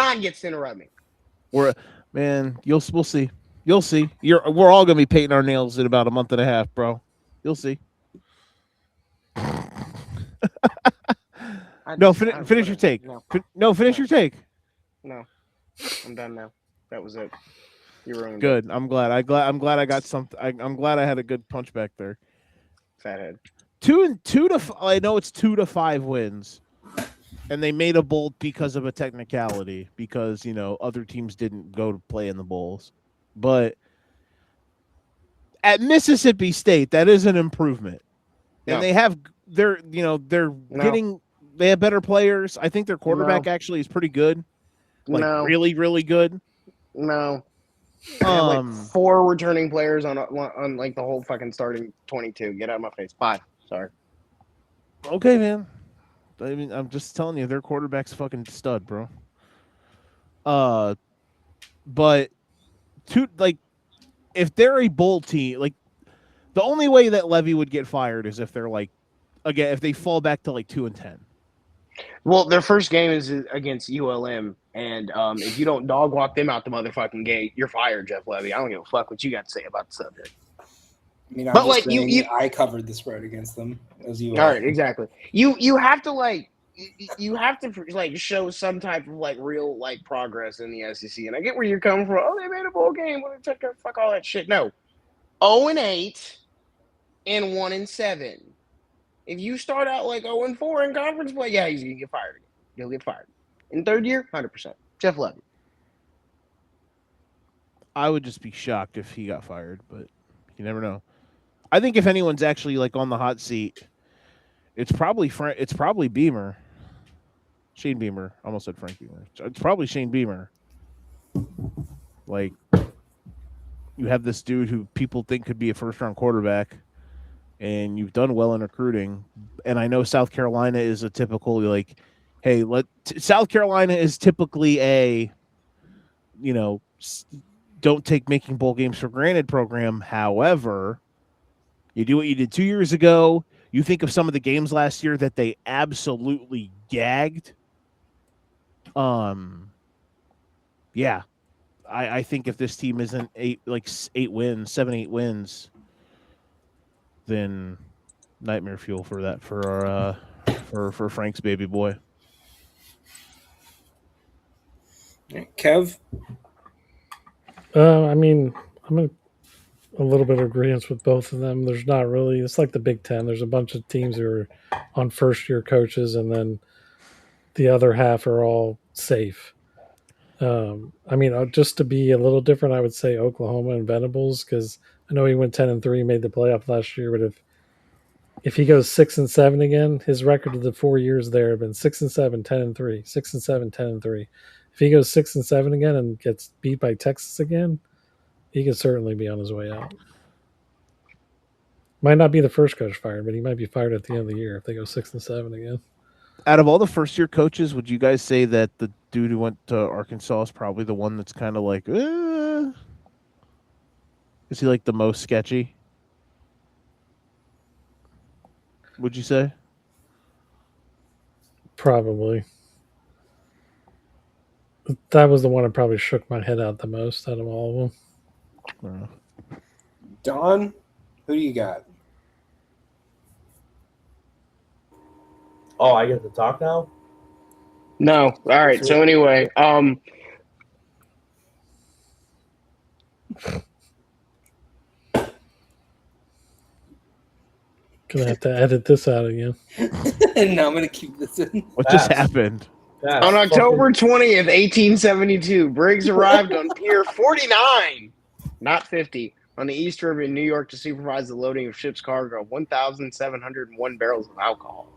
see. You'll see. We're all gonna be painting our nails in about a month and a half, bro. You'll see. Finish your take. Finish your take. No, I'm done now. That was it. You ruined Good. I'm glad I got something. I'm glad I had a good punch back there. Fathead. 2 to. I know it's 2 to 5 wins, and they made a bowl because of a technicality, because other teams didn't go to play in the bowls, but at Mississippi State that is an improvement, and they have they have better players. I think their quarterback actually is pretty good, really really good. No. They have 4 returning players on like the whole fucking starting 22. Get out of my face. 5. Sorry. Okay, man. I mean, I'm just telling you, their quarterback's fucking stud, bro. But if they're a bowl team, the only way that Levy would get fired is if they're if they fall back to 2-10. Well, their first game is against ULM, and if you don't dog walk them out the motherfucking gate, you're fired, Jeff Levy. I don't give a fuck what you got to say about the subject. I mean, I covered the spread against them as you. All right, exactly. You have to show some type of real progress in the SEC, and I get where you're coming from. Oh, they made a bowl game. Well, fuck all that shit. No, 0-8 and 1-7. If you start out 0-4 in conference play, yeah, he's gonna get fired again. He'll get fired in third year, 100%. Jeff Levy. I would just be shocked if he got fired, but you never know. I think if anyone's actually like on the hot seat, it's probably Beamer. Shane Beamer. I almost said Frank Beamer. It's probably Shane Beamer. Like, you have this dude who people think could be a first-round quarterback, and you've done well in recruiting. And I know South Carolina is a typical, like, hey, South Carolina is typically a, don't take making bowl games for granted program. However, you do what you did 2 years ago. You think of some of the games last year that they absolutely gagged. Yeah, I think if this team isn't 8 wins, 7-8 wins, then nightmare fuel for that for Frank's baby boy. Kev? I mean, I'm in a little bit of agreement with both of them. There's not really. It's like the Big Ten. There's a bunch of teams who are on first-year coaches, and then the other half are all safe. I mean, just to be a little different, I would say Oklahoma and Venables, because I know he went 10-3, made the playoff last year. But if he goes 6-7 again, his record of the 4 years there have been 6-7, 10-3, 6-7, 10-3. If he goes 6-7 again and gets beat by Texas again, he could certainly be on his way out. Might not be the first coach fired, but he might be fired at the end of the year if they go 6-7 again. Out of all the first-year coaches, would you guys say that the dude who went to Arkansas is probably the one that's kind of like, is he like the most sketchy? Would you say? Probably. That was the one that probably shook my head out the most out of all of them. Don, who do you got? Oh, I get to talk now? No. All right. So anyway, Gonna have to edit this out again. No, I'm gonna keep this in. What just happened? on October 20th, 1872, Briggs arrived on Pier 49, not 50, on the East River in New York to supervise the loading of ship's cargo of 1,701 barrels of alcohol.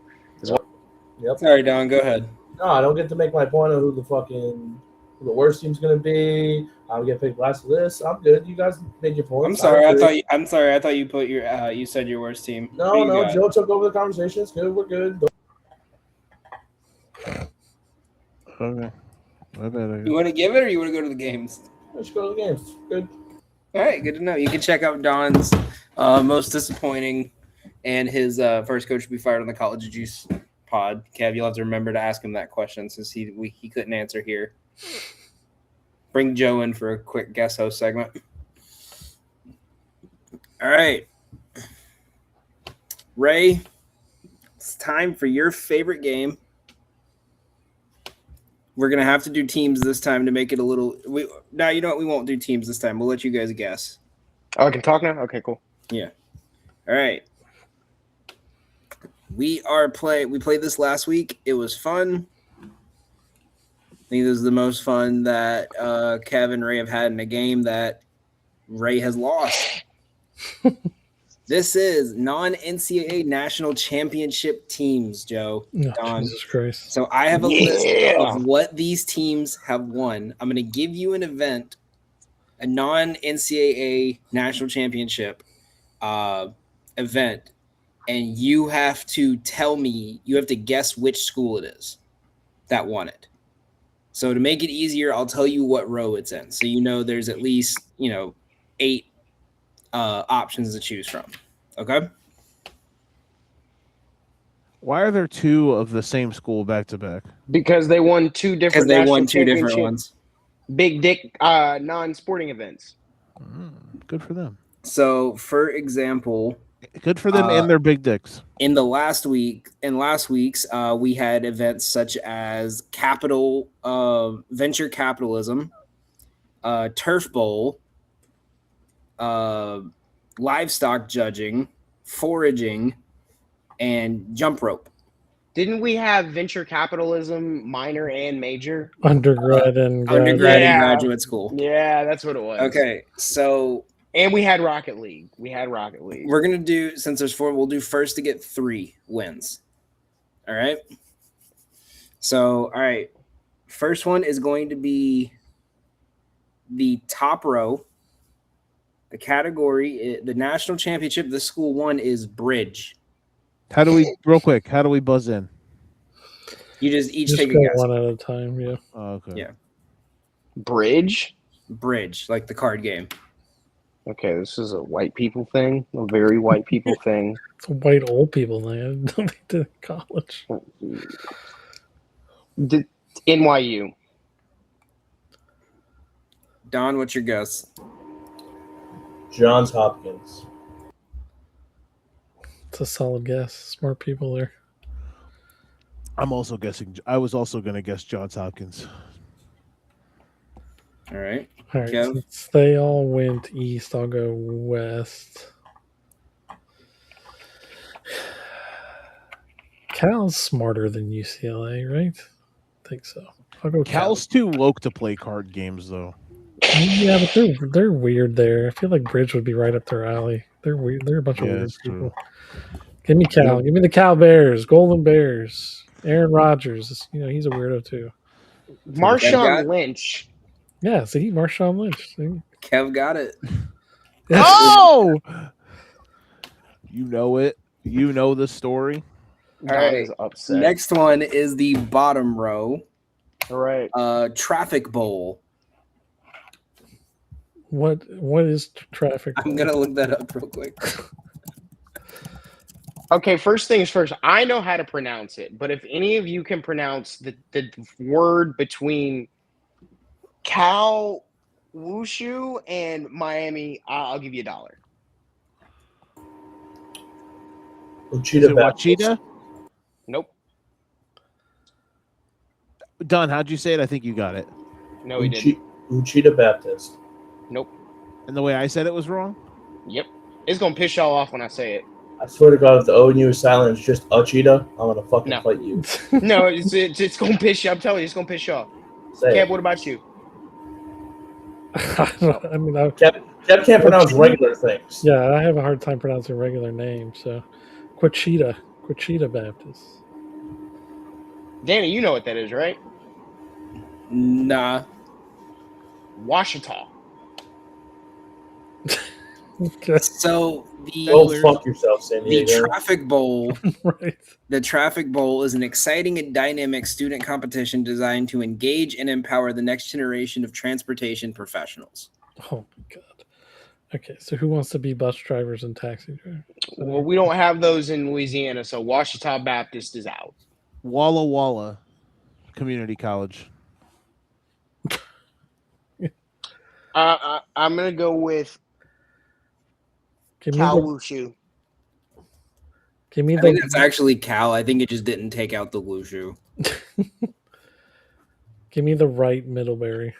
Yep. Sorry, Don, go ahead. No, I don't get to make my point on who the worst team's gonna be. I'll get picked last of this. I'm good. You guys made your point. I'm sorry. I thought you put your you said your worst team. No. Joe took over the conversation. It's good. We're good. Okay. My bad. You want to give it, or you want to go to the games? Let's go to the games. Good. All right, good to know. You can check out Don's most disappointing and his first coach to be fired on the College of Juice pod. Kev, you'll have to remember to ask him that question since he couldn't answer here. Bring Joe in for a quick guest host segment. All right. Ray, it's time for your favorite game. We're going to have to do teams this time to make it a little – you know what? We won't do teams this time. We'll let you guys guess. Oh, I can talk now? Okay, cool. Yeah. All right. We played this last week. It was fun. I think this is the most fun that Kev and Ray have had in a game that Ray has lost. This is non-NCAA national championship teams, Joe. Oh, Jesus Christ. So I have a list of what these teams have won. I'm going to give you an event, a non-NCAA national championship event, and you have to tell me, you have to guess which school it is that won it. So to make it easier, I'll tell you what row it's in. So you know there's at least, 8 options to choose from. Okay? Why are there 2 of the same school back to back? Because they won 2 different Because they national won 2 different championship ones. Big dick non-sporting events. Good for them. So, for example, good for them and their big dicks. In last week's, we had events such as capital, venture capitalism, turf bowl, livestock judging, foraging, and jump rope. Didn't we have venture capitalism minor and major? Undergrad and Undergrad and Yeah. graduate school. Yeah, that's what it was. Okay, so And we had Rocket League. we're gonna do, since there's 4, we'll do first to get 3 wins. All right. So, all right. First one is going to be the top row. The category, the national championship the school won is bridge. How do we buzz in? You just each Just take a go guess. one at a time. Yeah. Oh, okay. Yeah. Bridge? Bridge, like the card game. Okay, this is a white people thing. A very white people thing. It's a white old people thing. I don't think to college. NYU. Don, what's your guess? Johns Hopkins. It's a solid guess. Smart people there. I'm also guessing. I was also going to guess Johns Hopkins. All right. All right. Kev? Since they all went east, I'll go west. Cal's smarter than UCLA, right? I think so. I'll go Cal's too woke to play card games, though. Yeah, but they're weird there. I feel like Bridge would be right up their alley. They're weird. They're a bunch of Yeah, weird that's true. people. Give me Cal. Give me the Cal Bears, Golden Bears. Aaron Rodgers. He's a weirdo too. Marshawn Lynch. Yeah, see, Marshawn Lynch. See? Kev got it. Oh! You know it. You know the story. All right. Is upset. Next one is the bottom row. All right. Traffic bowl. What is traffic? I'm gonna look that up real quick. Okay, first things first. I know how to pronounce it, but if any of you can pronounce the word between Cal Wushu and Miami, I'll give you $1. Is it Wachita? Nope. Don, how'd you say it? I think you got it. No, he didn't. Uchita Baptist. Nope. And the way I said it was wrong? Yep. It's going to piss y'all off when I say it. I swear to God, if the O and U is silent, it's just Uchita, I'm gonna fucking fight you. No, it's going to piss you. I'm telling you, it's going to piss you off. Say Kev, it. what about you? I mean, Kev can't pronounce regular things. yeah, I have a hard time pronouncing regular names. So, Quachita Baptist. Danny, you know what that is, right? Nah. Washita. Okay, So Go fuck yourself, San the Diego. traffic bowl. right. The Traffic Bowl is an exciting and dynamic student competition designed to engage and empower the next generation of transportation professionals. Oh my god. Okay, so who wants to be bus drivers and taxi drivers? Well, we don't have those in Louisiana, so Washita Baptist is out. Walla Walla Community College. I'm going to go with Give me Cal the, Wushu. give me I think the that's actually Cal. I think it just didn't take out the Wushu. give me the right Middlebury.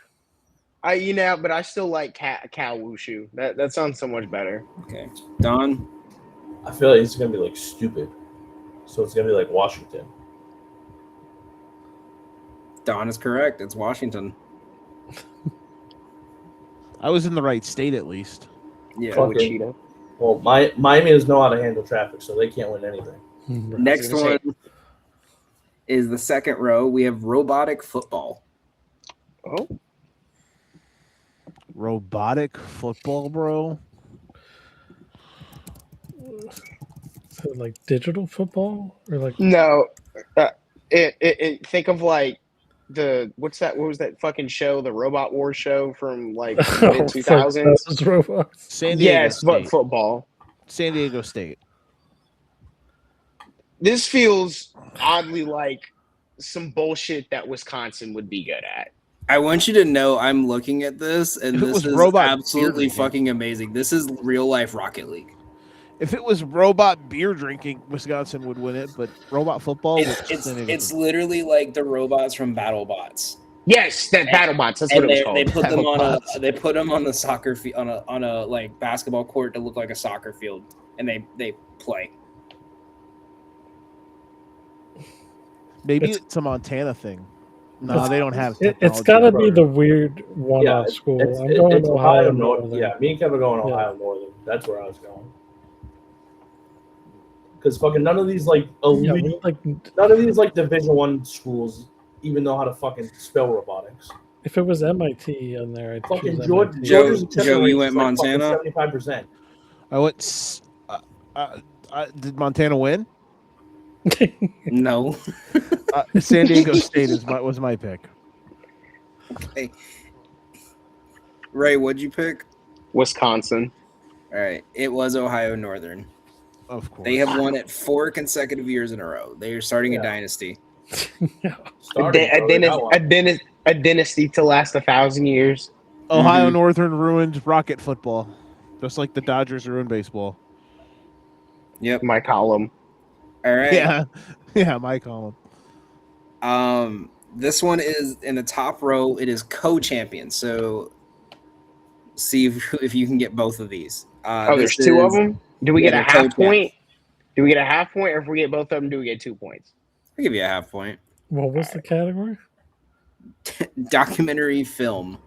But I still like Cal Wushu. That sounds so much better. Okay. Don? I feel like it's gonna be like stupid. So it's gonna be like Washington. Don is correct. It's Washington. I was in the right state at least. Yeah. Fuck. Wichita. Well, Miami doesn't know how to handle traffic, so they can't win anything. Next I was gonna one is the second row. We have robotic football. Oh, Robotic football, bro. Is it like digital football or like no. Think of like what was that fucking show, the Robot Wars show from like mid 2000s? those robots? San Diego Yes, but State. football. San Diego State. This feels oddly like some bullshit that Wisconsin would be good at. I want you to know I'm looking at this, and If it this was is robot absolutely beer drinking. fucking amazing. This is real life Rocket League. If it was robot beer drinking, Wisconsin would win it, but robot football, It's literally like the robots from BattleBots. Yes, that BattleBots. That's what And it was called. they put them on BattleBots. they put them on the soccer field on a like basketball court to look like a soccer field, and they play. Maybe It's- it's a Montana thing. No, they don't have It's technology. got to bro. be the weird one-off Yeah, school. it's, I'm going it's Ohio Northern. North. Yeah, me and Kevin are going Yeah. Ohio Northern. That's where I was going. Because fucking none of these like Yeah, elite, none of these like Division I schools even know how to fucking spell robotics. if it was MIT on there, I'd Fucking choose George, MIT. Georgia's Joe, you went Montana? 75%. I went. Did Montana win? No. San Diego State was my pick. Okay. Ray, what'd you pick? Wisconsin. All right, it was Ohio Northern. Of course. They have won it 4 consecutive years in a row. They are starting a Yeah. dynasty. A dynasty to last 1,000 years. Ohio Mhm. Northern ruined rocket football, just like the Dodgers ruined baseball. Yep. My column. All right. Yeah, my column. This one is in the top row. It is co-champion. So see if you can get both of these. There's 2 of them. Do we get a they're half co-champs. point? Do we get a half point, or if we get both of them, do we get 2 points? I'll give you a half point. What was the category? Documentary film.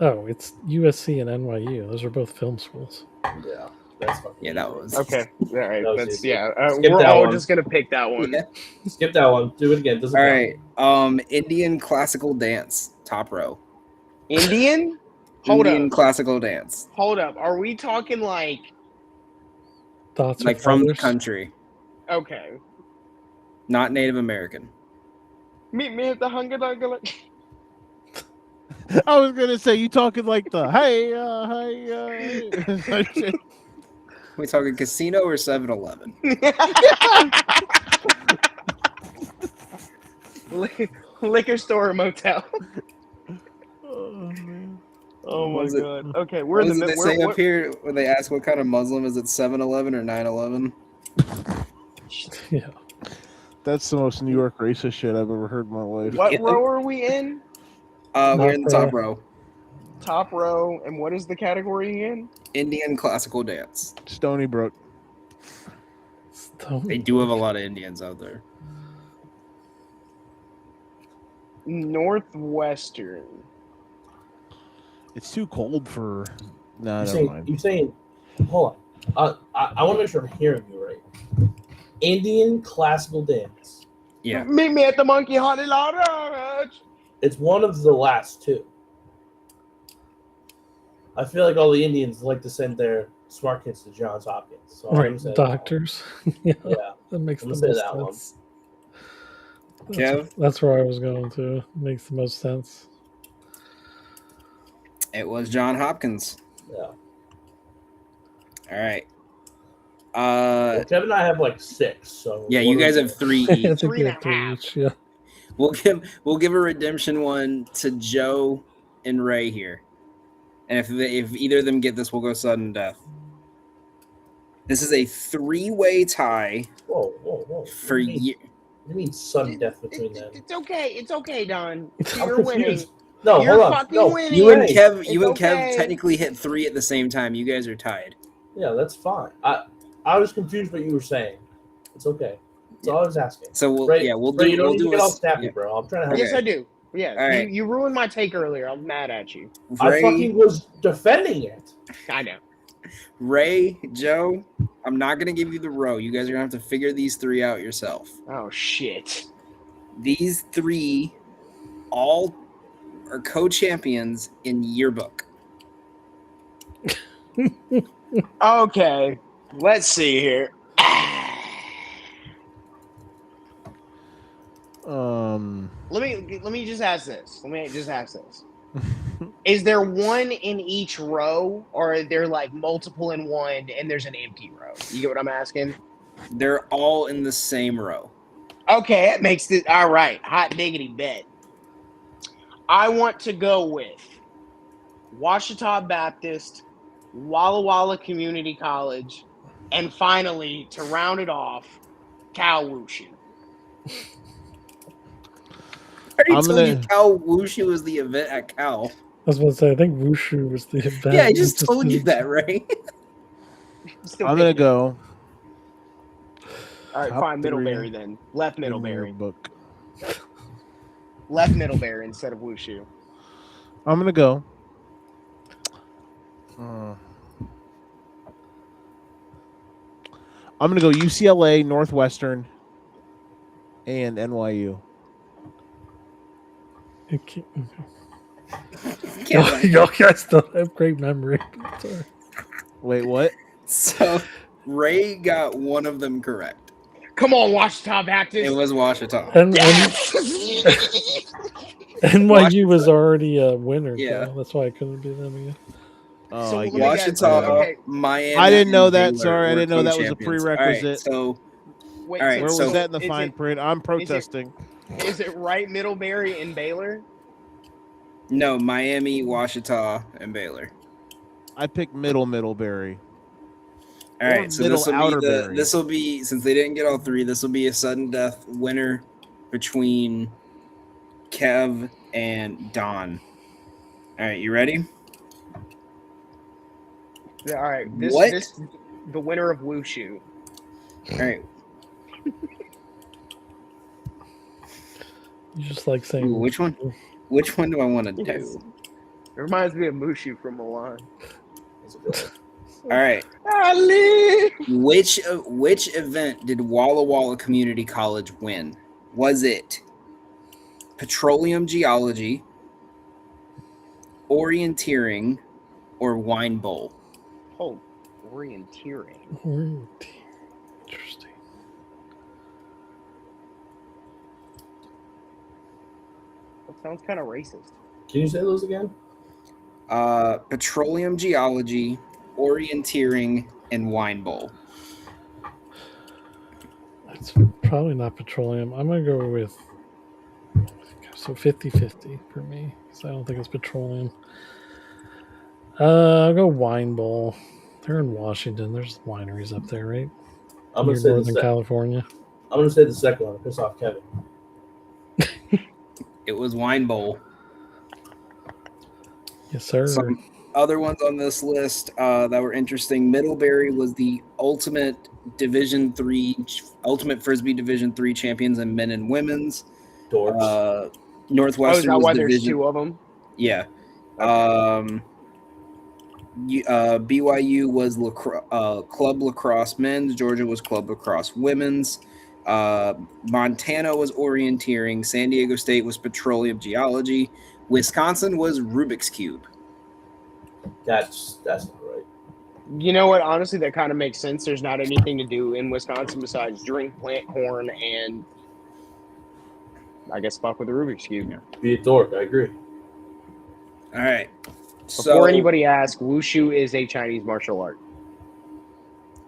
Oh, it's USC and NYU. Those are both film schools. Yeah, that's fucking. Yeah, that was Okay, all right. That was That's easy. yeah. Skip We're that all one. just gonna pick that one. Yeah. Skip that one. Do it again. Doesn't All count. right. Indian classical dance. Top row. Indian. Hold Indian up. classical dance. Hold up. Are we talking like? Thoughts Like or from the feathers? country, Okay. not Native American. Meet me at the Hunger Dunker. I was gonna say you talking like the hey. We talking casino or 7-Eleven? Liquor store or motel. Oh, man. Oh my What is it? god. Okay, we're What in is the it they middle. say up here when they ask what kind of Muslim is it? 7-Eleven or 9/11? Yeah. That's the most New York racist shit I've ever heard in my life. What Yeah. row are we in? We're in the Top top row. Top row. And what is the category again? Indian classical dance. Stony Brook. Stone. They do have a lot of Indians out there. Northwestern. It's too cold for. No, You never saying? mind. You saying? Hold on. I want to make sure I'm hearing you right. Indian classical dance. Yeah. Meet me at the Monkey Haunted Lodge. It's one of the last 2. I feel like all the Indians like to send their smart kids to Johns Hopkins. So I'm Right, gonna say doctors. Yeah, Yeah. that makes I'm the gonna say most that one. sense. Kev? That's where I was going to. Makes the most sense. It was John Hopkins. Yeah. All right. Well, Kevin and I have like 6. So Yeah, you guys have 3 I each. think 3 we and have a 3 half. each. Yeah. We'll give a redemption one to Joe and Ray here, and if either of them get this, we'll go sudden death. This is a 3-way tie Whoa. for you. What do you mean sudden death between them? It's okay. It's okay, Don. I'm You're winning. confused. No, You're hold on. fucking No, winning. You and Ray. Kev, It's you and Kev okay. technically hit 3 at the same time. You guys are tied. Yeah, that's fine. I was confused what you were saying. It's okay. That's all I was asking. So we'll Ray, we'll Ray, do you don't we'll need do to get a all snappy, yeah. bro. I'm trying to help Yes, you. I do. Yeah, All right. you ruined my take earlier. I'm mad at you. I Ray, fucking was defending it. I know. Ray, Joe, I'm not gonna give you the row. You guys are gonna have to figure these 3 out yourself. Oh shit. These 3 all are co-champions in yearbook. Okay. Let's see here. Let me just ask this. Is there one in each row, or are there like multiple in one and there's an empty row? You get what I'm asking? They're all in the same row. Okay, that makes it all right. Hot diggity bet. I want to go with Ouachita Baptist, Walla Walla Community College, and finally, to round it off, Cal Wushu. I already I'm told you gonna- Cal Wushu was the event at Cal. I was about to say, I think Wushu was the event. Yeah, I It just told you didn't- that, right? Still I'm gonna thinking. go. All right, Top fine. three Middlebury then. Left in your Middlebury. book. Left Middlebury instead of Wushu. I'm gonna go. I'm gonna go UCLA, Northwestern, and NYU. Okay. Y'all guys don't have great memory. Sorry. Wait, what? So Ray got one of them correct. Come on, Washita It Baptist. was Washita. And Yes! NYU was already a winner, Yeah. so that's why I couldn't be them again. Oh, So I let me guess. guess. Washita, Okay. Miami. I didn't know and that. Baylor Sorry, I were didn't know that was a co-champions. prerequisite. All right, so Wait, all right, Where so was that in the is fine it- print? I'm protesting. Is it right Middlebury and Baylor? no, Miami, Washita, and Baylor. I picked Middlebury. All Or right, so middle Outerbury. this will be since they didn't get all three. This will be a sudden death winner between Kev and Don. All right, you ready? Yeah, all right. What? This the winner of Wushu. All right. You just like saying Ooh, which one? Which one do I want to Yes. do? It reminds me of Mushu from Milan. All right. Ali! Which event did Walla Walla Community College win? Was it petroleum geology, orienteering, or wine bowl? Oh, orienteering. Interesting. That sounds kind of racist. Can you say those again? Petroleum geology, orienteering, and wine bowl. It's probably not petroleum. I'm going to go with so 50-50 for me because I don't think it's petroleum. I'll go wine bowl. They're in Washington. There's wineries up there, right? I'm gonna Near say Northern California. I'm gonna say the second one to piss off Kevin. It was wine bowl. Yes, sir. Some other ones on this list that were interesting. Middlebury was the ultimate ultimate Frisbee Division 3 champions in men and women's. Dorks. Northwestern is that was why there's division. two of them? Yeah. BYU was club lacrosse men's. Georgia was club lacrosse women's. Montana was orienteering. San Diego State was petroleum geology. Wisconsin was Rubik's Cube. That's not right. You know what? Honestly, that kind of makes sense. There's not anything to do in Wisconsin besides drink, plant corn, and I guess fuck with the Rubik's Cube. Be a dork. I agree. All right. Before anybody asks, Wushu is a Chinese martial art.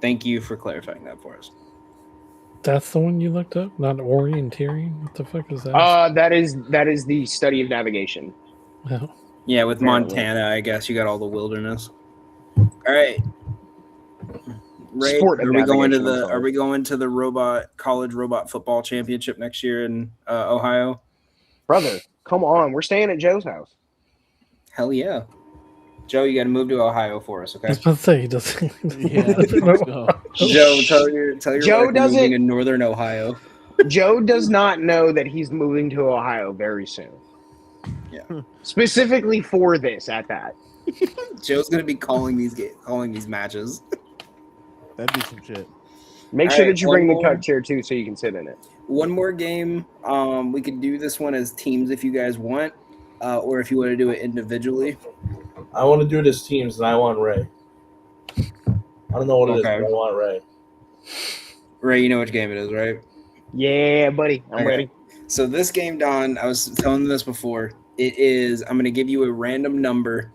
Thank you for clarifying that for us. That's the one you looked up? Not orienteering? What the fuck is that? That is the study of navigation. Oh. Yeah, with Apparently. Montana, I guess you got all the wilderness. All right. Ray, Sport of are we going to navigation, I'm the sorry. college robot football championship next year in Ohio? Brother, come on. We're staying at Joe's house. Hell yeah. Joe, you got to move to Ohio for us, I okay? was about to say, he doesn't. Yeah, let's go. Joe, tell your Joe wife you're doesn't- moving in northern Ohio. Joe does not know that he's moving to Ohio very soon. Yeah. Specifically for this at that. Joe's gonna be calling these matches. That'd be some shit. Make All sure right, that you one bring the more. cut chair too so you can sit in it. One more game. We could do this one as teams if you guys want, or if you want to do it individually. I want to do it as teams, and I want Ray. I don't know what it is, Okay. but I want Ray. Ray, you know which game it is, right? Yeah, buddy. I'm Okay. ready. So this game, Don, I was telling them this before. It is. I'm going to give you a random number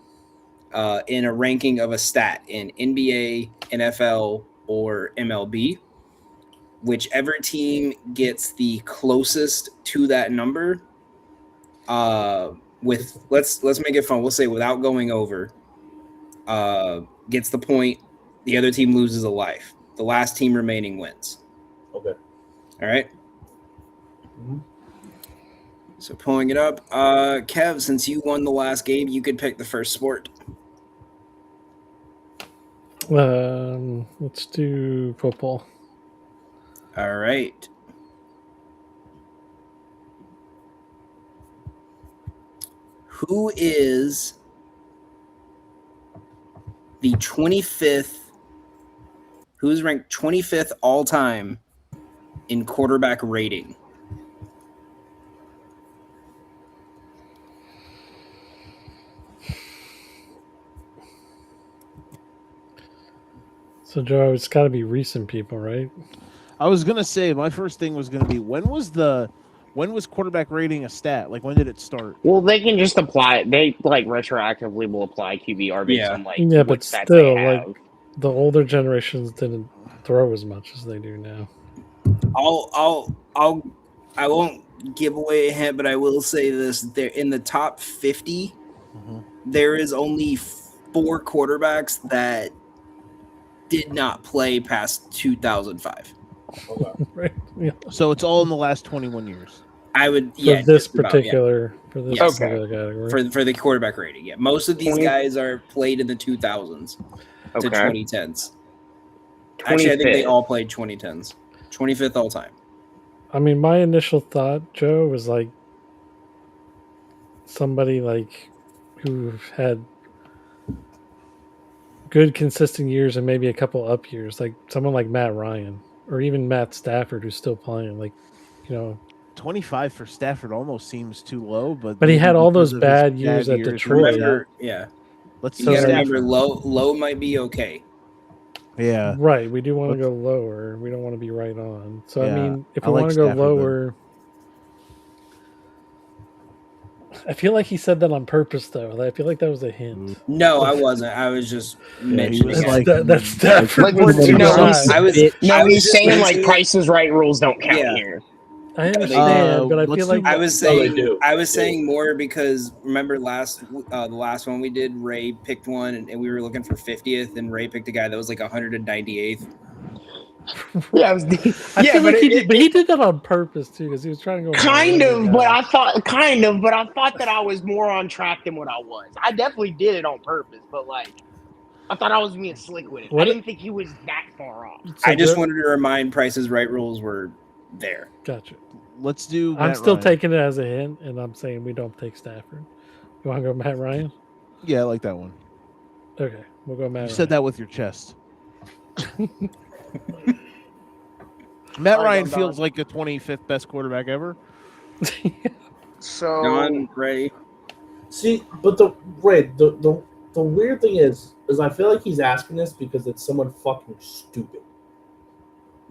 in a ranking of a stat in NBA, NFL, or MLB. Whichever team gets the closest to that number, let's make it fun. We'll say without going over, gets the point. The other team loses a life. The last team remaining wins. Okay. All right. Mhm. So pulling it up, Kev, since you won the last game, you could pick the first sport. Let's do football. All right. Who is the 25th? Who's ranked 25th all time in quarterback rating? So Joe, it's got to be recent people, right? I was gonna say my first thing was gonna be when was quarterback rating a stat? Like when did it start? Well, they can just apply it. They like retroactively will apply QBR based Yeah. on like Yeah, what but stats still, they have. like the older generations didn't throw as much as they do now. I won't give away a hint, but I will say this: they're in the top 50. There is only 4 quarterbacks that did not play past 2005. Okay. Right? Yeah. So it's all in the last 21 years. I would, For yeah, this just about, particular, for this Yes. particular category. for the quarterback rating. Yeah, most of these 20 guys are played in the 2000s to Okay. 2010s. Actually, I think they 25th. all played 2010s. 25th all time. I mean, my initial thought, Joe, was like somebody like who had good consistent years and maybe a couple up years, like someone like Matt Ryan or even Matt Stafford who's still playing. Like, you know, 25 for Stafford almost seems too low, but But he maybe had all because those of his bad years at where Detroit. he's at. Remember, yeah. Let's You see got to Stafford. remember, low might be okay. Yeah. Right, we do want to Let's- go lower. We don't want to be right on. So I Yeah, mean, if I we like want to go Stafford, then. lower, I feel like he said that on purpose, though. I feel like that was a hint. No, I wasn't. I was just mentioning was it. like- That's Stafford. Like was we're too no, high. he's, I was no, I was he's just saying like mentioning- Price is Right rules don't count Yeah. here. I understand, but I let's feel do- like I was No, they saying do. I was saying more because remember the last one we did, Ray picked one and we were looking for 50th and Ray picked a guy that was like 198th. Yeah, I feel like he did, but he did that on purpose too because he was trying to go kind lower of, guy. but I thought that I was more on track than what I was. I definitely did it on purpose, but like I thought I was being slick with it. What I it- didn't think he was that far off. So I just Joe- wanted to remind Price's Right rules were there. Gotcha. Let's do. I'm Matt still Ryan. taking it as a hint, and I'm saying we don't take Stafford. You want to go Matt Ryan? Yeah, I like that one. Okay, we'll go Matt You Ryan. said that with your chest. Matt All right, Ryan I'm feels done. like the 25th best quarterback ever. So John, Ray. See, but the weird thing is I feel like he's asking this because it's someone fucking stupid.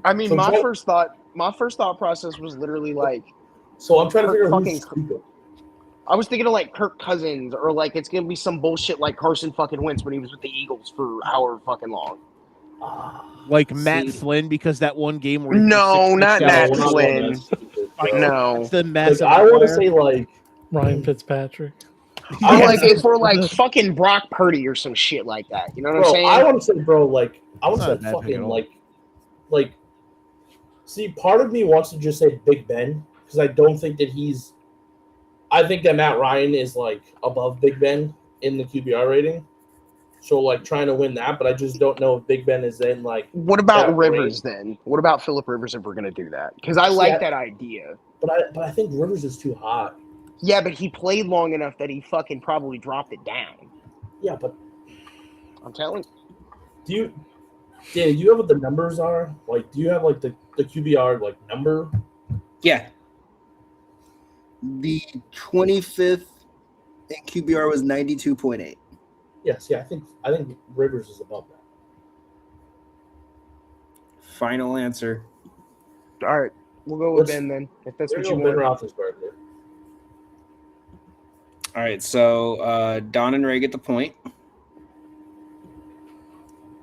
I mean, So my Joe- first thought process was literally like So I'm trying to Kirk figure out fucking- who's stupid. I was thinking of like Kirk Cousins or like it's gonna be some bullshit like Carson fucking Wentz when he was with the Eagles for however fucking long. Like Matt See- Flynn because that one game where he No, threw 6 not touchdowns. Matt we're not going Flynn. that stupid, bro. No. That's the Like, massive. I want to outlier. say like Ryan Fitzpatrick. I'm Yeah. like if we're like fucking Brock Purdy or some shit like that. You know what I'm bro, saying? I want to say, bro, like I want It's to not a say bad pick at fucking all. like. See, part of me wants to just say Big Ben because I don't think that he's. I think that Matt Ryan is like above Big Ben in the QBR rating, so like trying to win that, but I just don't know if Big Ben is in like. What about that Rivers then? What about Phillip Rivers if we're gonna do that? Because I See, like I- that idea. But I think Rivers is too hot. Yeah, but he played long enough that he fucking probably dropped it down. Yeah, but I'm telling you. do you have what the numbers are? Like, do you have like the QBR like number? Yeah. The 25th in QBR was 92.8. Yes, yeah, I think Rivers is above that. Final answer. All right, we'll go with Let's- Ben then. If that's There what you you go, Ben want. Roethlisberger. All right, so Don and Ray get the point.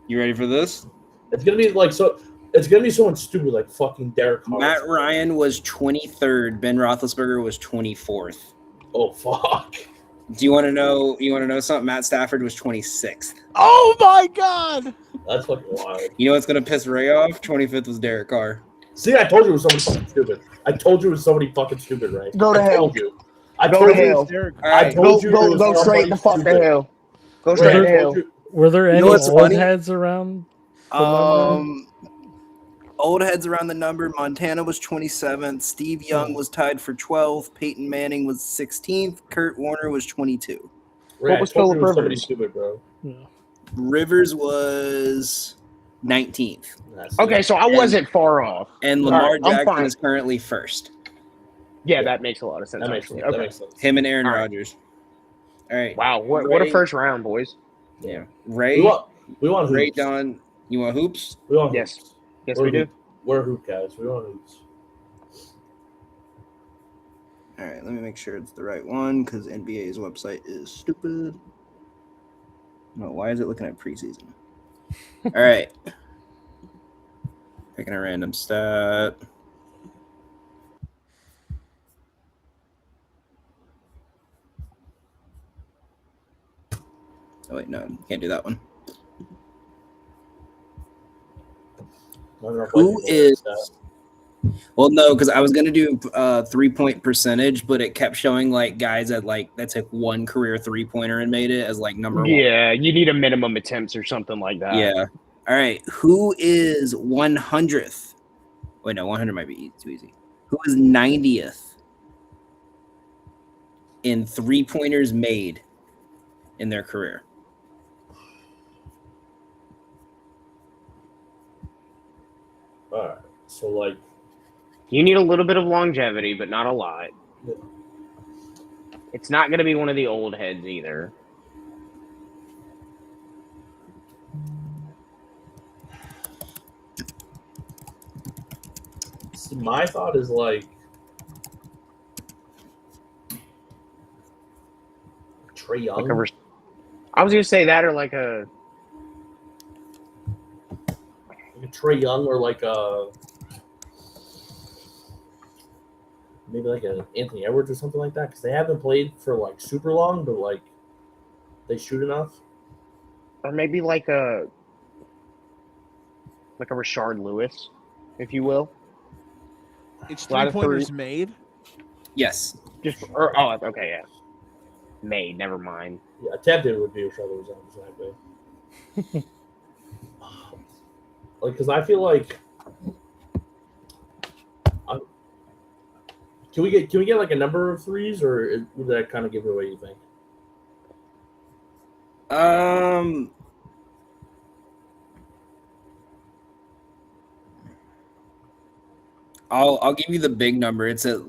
You ready for this? It's gonna be like so. It's gonna be someone stupid like fucking Derek Carr. Matt Ryan was 23rd. Ben Roethlisberger was 24th. Oh fuck! Do you want to know? You want to know something? Matt Stafford was 26th. Oh my God! That's fucking wild. You know what's gonna piss Ray off? 25th was Derek Carr. See, I told you it was somebody fucking stupid. I told you it was somebody fucking stupid, right? Go to I hell. told you. I Go told to you. hell. Derek, All I right, told you. it was Go straight the fuck to somebody hell. Go stupid. straight Right, to I hell. told you. Were there You any know what's old funny? heads around? For them? Old heads around the number. Montana was 27th. Steve Young was tied for 12th. Peyton Manning was 16th. Kurt Warner was 22. Right, was I told you Phillip it was somebody Rivers? stupid, bro. Yeah. Rivers was 19th. That's Okay, so I And- wasn't far off. And All Lamar right, I'm Jackson fine. is currently first. Yeah, Yeah. that makes a lot of sense. That makes actually. sense. Okay. That makes sense. Him and Aaron All right. Rodgers. All right. Wow, what a Ray- first round, boys. Yeah. We Ray. want hoops. Ray Don. You want hoops? We want Yes. hoops. Yes, We're we do. hoop- We're hoop guys. We want hoops. All right. Let me make sure it's the right one because NBA's website is stupid. No, why is it looking at preseason? All right. Picking a random stat. Oh wait, no, can't do that one. Who is? Well, no, because I was gonna do 3-point percentage, but it kept showing like guys that took one career 3-pointer and made it as like number one. Yeah, you need a minimum attempts or something like that. Yeah. All right. Who is 100th? Wait, no, 100 might be too easy. Who is 90th in 3-pointers made in their career? All right. So like, You need a little bit of longevity, but not a lot. Yeah. It's not going to be one of the old heads either. see, my thought is like Trey Young. I was going to say that or like a Trey Young or like a maybe like an Anthony Edwards or something like that because they haven't played for like super long, but like they shoot enough. or maybe like a Rashard Lewis, if you will. It's A lot of 3-pointers made. Yes. Okay, yeah. Made, never mind. Yeah, attempted would be Rashard Lewis exactly. Like, because I feel like, can we get like a number of threes, or would that kind of give it away? You think? I'll give you the big number. It's at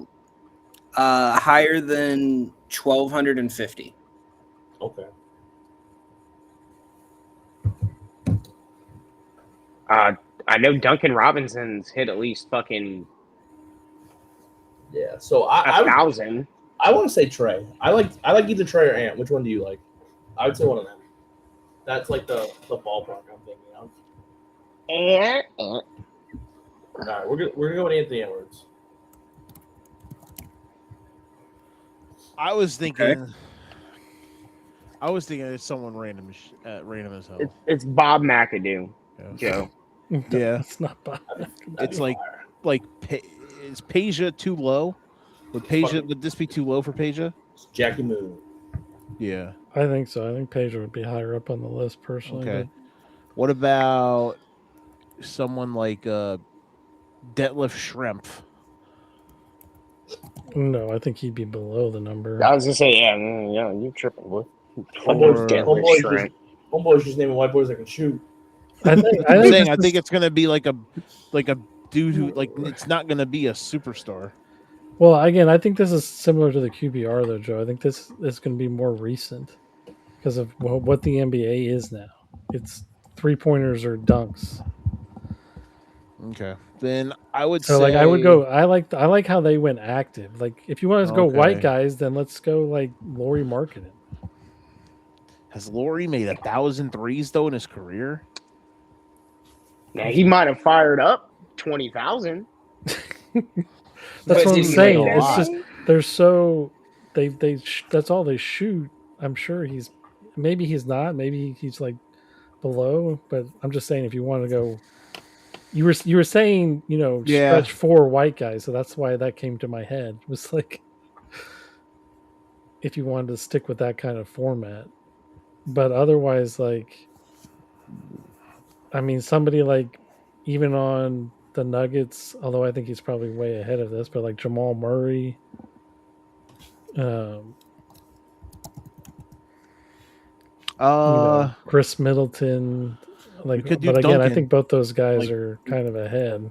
higher than 1,250. Okay. I know Duncan Robinson's hit at least fucking Yeah. So I 1,000. I want to say Trey. I like either Trey or Ant. Which one do you like? I would say one of them. That's like the ballpark I'm thinking of. All right, we're gonna go with Anthony Edwards. I was thinking. Okay. It's someone random as hell. It's Bob McAdoo, Yeah. Joe. Yeah. It's not bad. It's like is Peja too low? Would this be too low for Peja? Jackie Moon. Yeah. I think so. I think Pedro would be higher up on the list personally. Okay. What about someone like Detlef Schrempf? but no, I think he'd be below the number. I was gonna say, yeah, you tripping, boy. Homeboy's just naming white boys that can shoot. I think I'm saying I this think is- it's gonna be like a dude who it's not gonna be a superstar. Well, again, I think this is similar to the QBR though, Joe. I think this is going to be more recent because of what the NBA is now. It's 3-pointers or dunks. Okay. Then I would So say like I would go. I like how they went active. Like if you want to go white Okay. guys, then let's go like Laurie Marketing. Has Laurie made 1,000 threes though in his career? Now he might have fired up 20,000. That's what I'm did he saying. make a It's lot? just they're so that's all they shoot. I'm sure maybe he's not. Maybe he's like below. But I'm just saying if you want to go, you were saying Yeah. stretch 4 white guys, so that's why that came to my head. It was like if you wanted to stick with that kind of format, but otherwise, like I mean, somebody like even on the Nuggets, although I think he's probably way ahead of this, but like Jamal Murray, Chris Middleton, like, could do but again, I Duncan. think both those guys Like- are kind of ahead.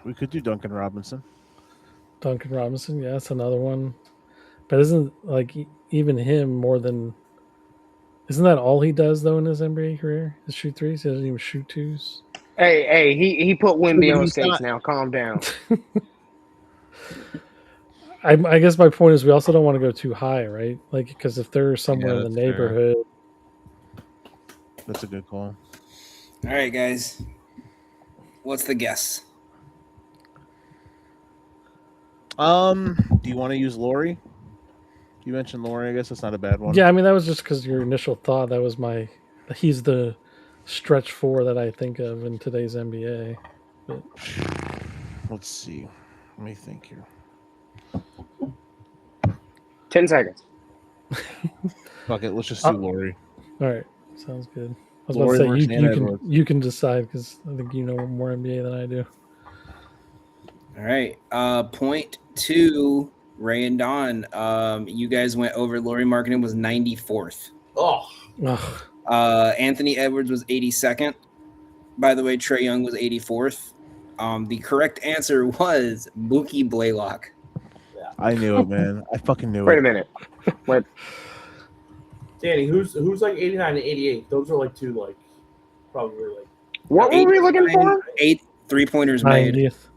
We could do Duncan Robinson. Duncan Robinson, yeah, that's another one. But isn't like even him more than? Isn't that all he does though in his NBA career? Is shoot threes? He doesn't even shoot twos. Hey, he put Wemby But on he's skates not- now. Calm down. I guess my point is we also don't want to go too high, right? Like because if they're somewhere in the that's fair. neighborhood, That's a good call. All right, guys. What's the guess? Do you want to use Laurie? You mentioned Laurie. I guess that's not a bad one. yeah, I mean that was just because your initial thought. That was he's the stretch four that I think of in today's NBA. Let's see. Let me think here. 10 seconds. Fuck it. Let's just do Laurie. All right, sounds good. I was Laurie about to versus say Anna Edwards. you can decide because I think you know more NBA than I do. All right. Point two, Ray and Don. You guys went over. Laurie Markkinen was 94th. Oh, Ugh. Anthony Edwards was 82nd. By the way, Trae Young was 84th. The correct answer was Mookie Blaylock. I knew it, man. I fucking knew Wait it. a minute. Wait. Danny, who's like 89 and 88? Those are like two like probably like What were we looking for? 8 3-pointers made. 90th.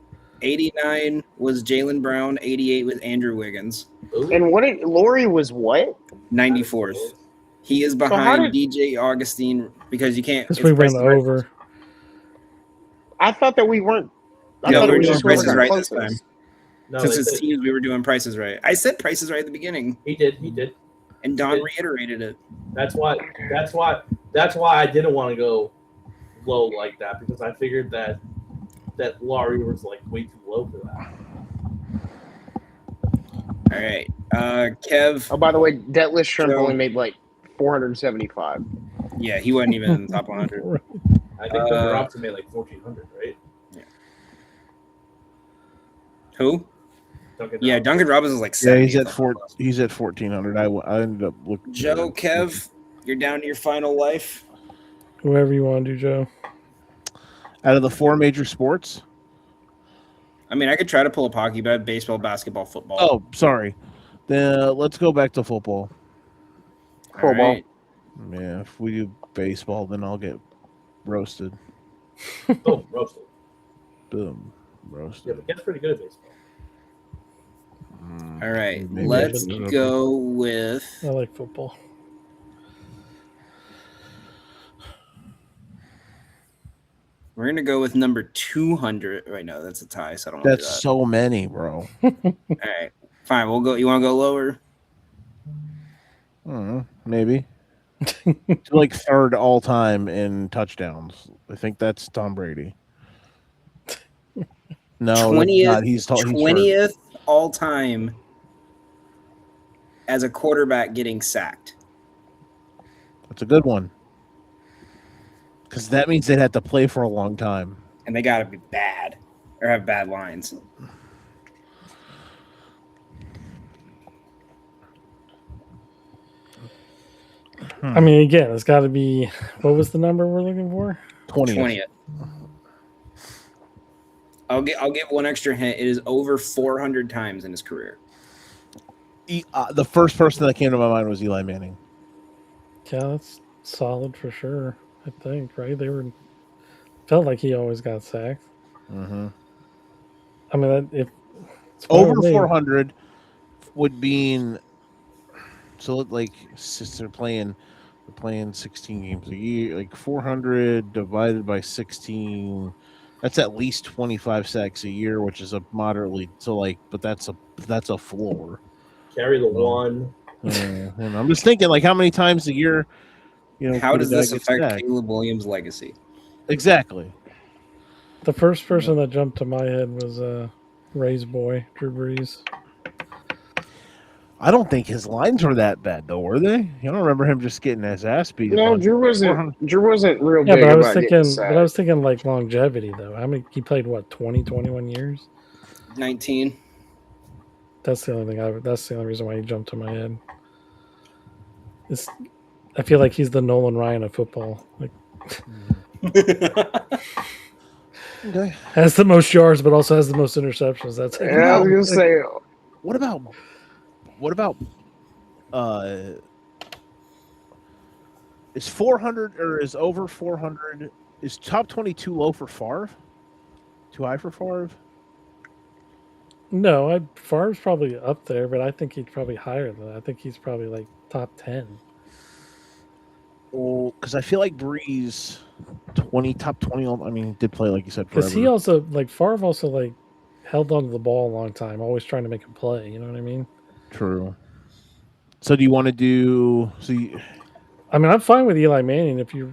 89 was Jalen Brown. 88 was Andrew Wiggins. ooh, And what did Lori was what? 94th. He is how behind did- DJ Augustine because you can't. Because it's we went Price is Right. over. I thought that we weren't. I No, thought we it were was doing just Price is whoever Right got this closest. time. No, Since they it's did. teams, we were doing Prices Right. I said Prices Right at the beginning, He did. and Don Yeah. reiterated it. That's why I didn't want to go low like that because I figured that Laurie was like way too low for that. All right, Kev. Oh, by the way, Detlef Shrimp So- only made like 475. Yeah, he wasn't even in the top 100. I think the Robinson made like 1,400, right? Who? Duncan Yeah, Robinson. Duncan Robinson was like Yeah, 70. he's at 1400. I ended up looking. Joe, Kev, you're down to your final life. Whoever you want to do, Joe. Out of the four major sports. I mean, I could try to pull up hockey, but I have baseball, basketball, football. Oh, sorry. Then let's go back to football. All Football. right. Yeah, if we do baseball, then I'll get roasted. Oh, roasted. Boom, Yeah, roasted. but that's pretty good at baseball. All right, Maybe I let's shouldn't have. go with. I like football. We're gonna go with number 200. Right now, that's a tie, so I don't want to do That's that. so many, bro. All right, fine. We'll go. You want to go lower? Maybe. Like third all time in touchdowns. I think that's Tom Brady. No, that's 20th. not. He's hurt. 20th all time as a quarterback getting sacked. That's a good one. Because that means they'd have to play for a long time. And they got to be bad or have bad lines. I mean, again, it's got to be. What was the number we're looking for? 20th. 20th. I'll give one extra hint. It is over 400 times in his career. The first person that came to my mind was Eli Manning. Yeah, that's solid for sure. I think right. They were felt like he always got sacked. Mm-hmm. I mean, if it's fine Over with me. 400 would mean so like since they're playing 16 games a year, like 400 divided by 16, that's at least 25 sacks a year, which is a moderately so like, but that's a floor. Carry the one. And I'm just thinking like how many times a year, How could a does guy this get affect sacked? Caleb Williams' legacy? Exactly. The first person that jumped to my head was Ray's boy, Drew Brees. I don't think his lines were that bad though, were they? I don't remember him just getting his ass beat. a No, bunch. Drew 400 wasn't real Yeah, big but I was about getting sacked. thinking like longevity though. How many he played? What 20, 21 years? 19. That's the only thing. That's the only reason why he jumped to my head. I feel like he's the Nolan Ryan of football. Like Okay. has the most yards, but also has the most interceptions. That's like, And I was Wow. gonna say, What about is 400 or is over 400? Is top 20 too low for Favre? Too high for Favre? no, Favre's probably up there, but I think he's probably higher than that. I think he's probably like top 10. Well, because I feel like Breeze 20 top 20. I mean, he did play like you said Because forever. he also like Favre also like held onto the ball a long time, always trying to make a play. You know what I mean? True. So do you want to do? I mean, I'm fine with Eli Manning if you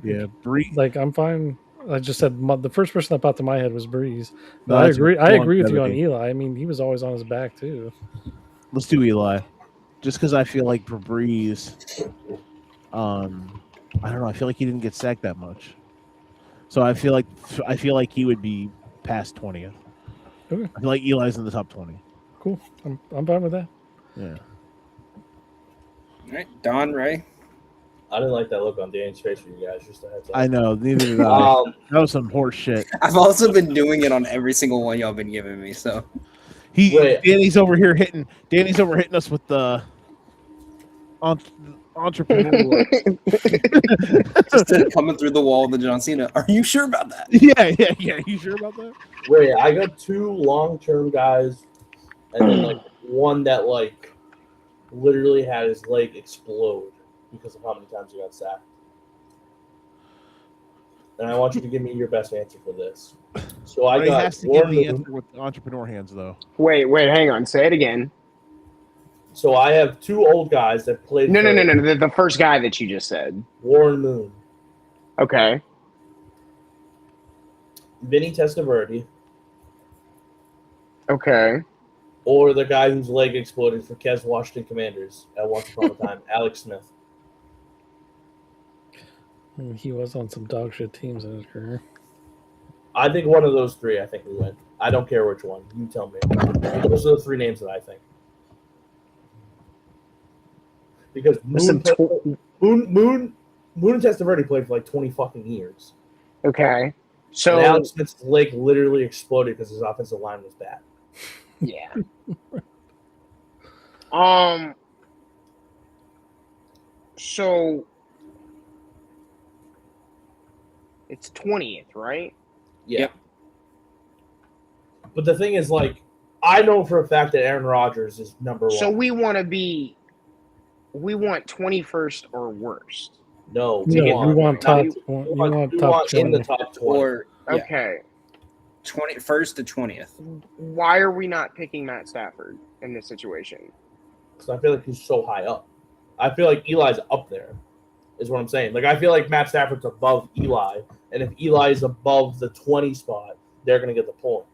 Breeze. like. I'm fine. I just said the first person that popped to my head was Breeze, but No, I that's agree. I agree with you on longevity. Eli. I mean, he was always on his back too. Let's do Eli, just because I feel like for Breeze, I don't know. I feel like he didn't get sacked that much, so I feel like he would be past 20th. Okay. I feel like Eli's in the top 20. Cool. I'm fine with that. Yeah. All right, Don, Ray. I didn't like that look on Danny's face for you guys. Just a heads up. I know. Neither did I. That was some horse shit. I've also been doing it on every single one y'all been giving me. So Danny's over here hitting. Danny's over hitting us with the entrepreneur. just coming through the wall of the John Cena. Are you sure about that? Yeah. You sure about that? Wait, I got two long-term guys, and then like one that like literally had his leg explode because of how many times he got sacked. And I want you to give me your best answer for this. So I Ray got has to give the Warmup. answer with the entrepreneur hands though. wait, hang on, say it again. So I have two old guys that played. No. The first guy that you just said. Warren Moon, Okay. Vinny Testaverde, Okay. or the guy whose leg exploded for Kes Washington Commanders at once upon a time, Alex Smith. He was on some dog shit teams in his career. I think one of those three. I think we win. I don't care which one. You tell me. Those are the three names that I think. Because Moon and Testaverde played for like 20 fucking years. Okay. So And Alex Smith's leg literally exploded because his offensive line was bad. yeah. So it's 20th, right? Yeah. Yep. But the thing is, like, I know for a fact that Aaron Rodgers is number one. So we want 21st or worst. No, No, we want top. you You want want top in the 20. top 20. Or Okay. 21st to 20th. Why are we not picking Matt Stafford in this situation? Because I feel like he's so high up. I feel like Eli's up there, is what I'm saying. Like, I feel like Matt Stafford's above Eli, and if Eli is above the 20 spot, they're going to get the point.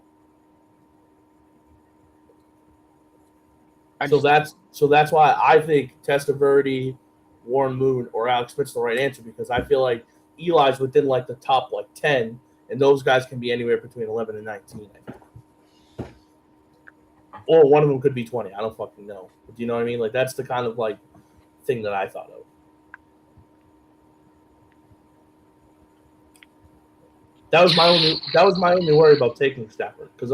So that's why I think Testaverde, Warren Moon, or Alex Smith's the right answer, because I feel like Eli's within like the top like 10, and those guys can be anywhere between 11 and 19. I think. Or one of them could be 20. I don't fucking know. But do you know what I mean? Like, that's the kind of like thing that I thought of. That was my only worry about taking Stafford, because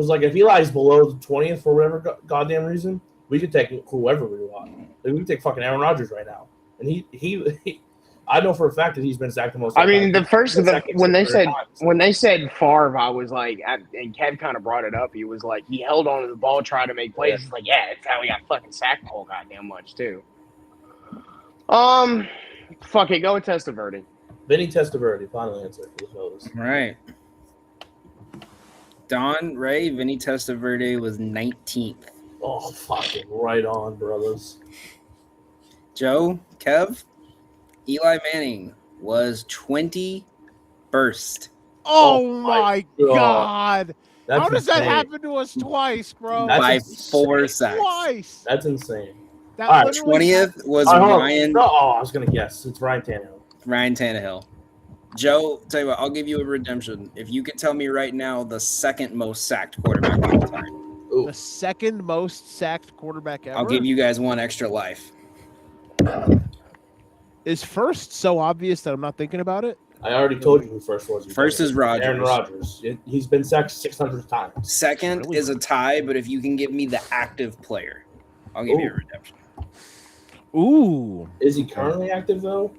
like if Eli's below the 20th for whatever goddamn reason, we could take whoever we want. Like, we could take fucking Aaron Rodgers right now, and he I know for a fact that he's been sacked the most. I mean, when they said times. Favre, I was like, and Kev kind of brought it up. He was like, he held on to the ball, tried to make plays. Yeah. He's like, yeah, that's how he got fucking sacked the whole goddamn much too. Fuck it, go with Testaverde. Vinny Testaverde, final answer. All right. Don, Ray, Vinny Testaverde was 19th. Oh, fucking right on, brothers. Joe, Kev, Eli Manning was 21st. Oh my God. That's How does that insane. happen to us twice, bro? That's By insane. 4 sacks. Twice. That's insane. That All right, literally 20th was All right, hold on. Ryan No, I was gonna guess. It's Ryan Tannehill. Tannehill. Joe, tell you what, I'll give you a redemption. If you can tell me right now the second most sacked quarterback of all time, Ooh. the second most sacked quarterback ever. I'll give you guys one extra life. Is first so obvious that I'm not thinking about it? I already told you who first was. First is Rodgers. Aaron Rodgers. He's been sacked 600 times. Second Really? is a tie, but if you can give me the active player, I'll give you a redemption. Ooh. Is he currently active though,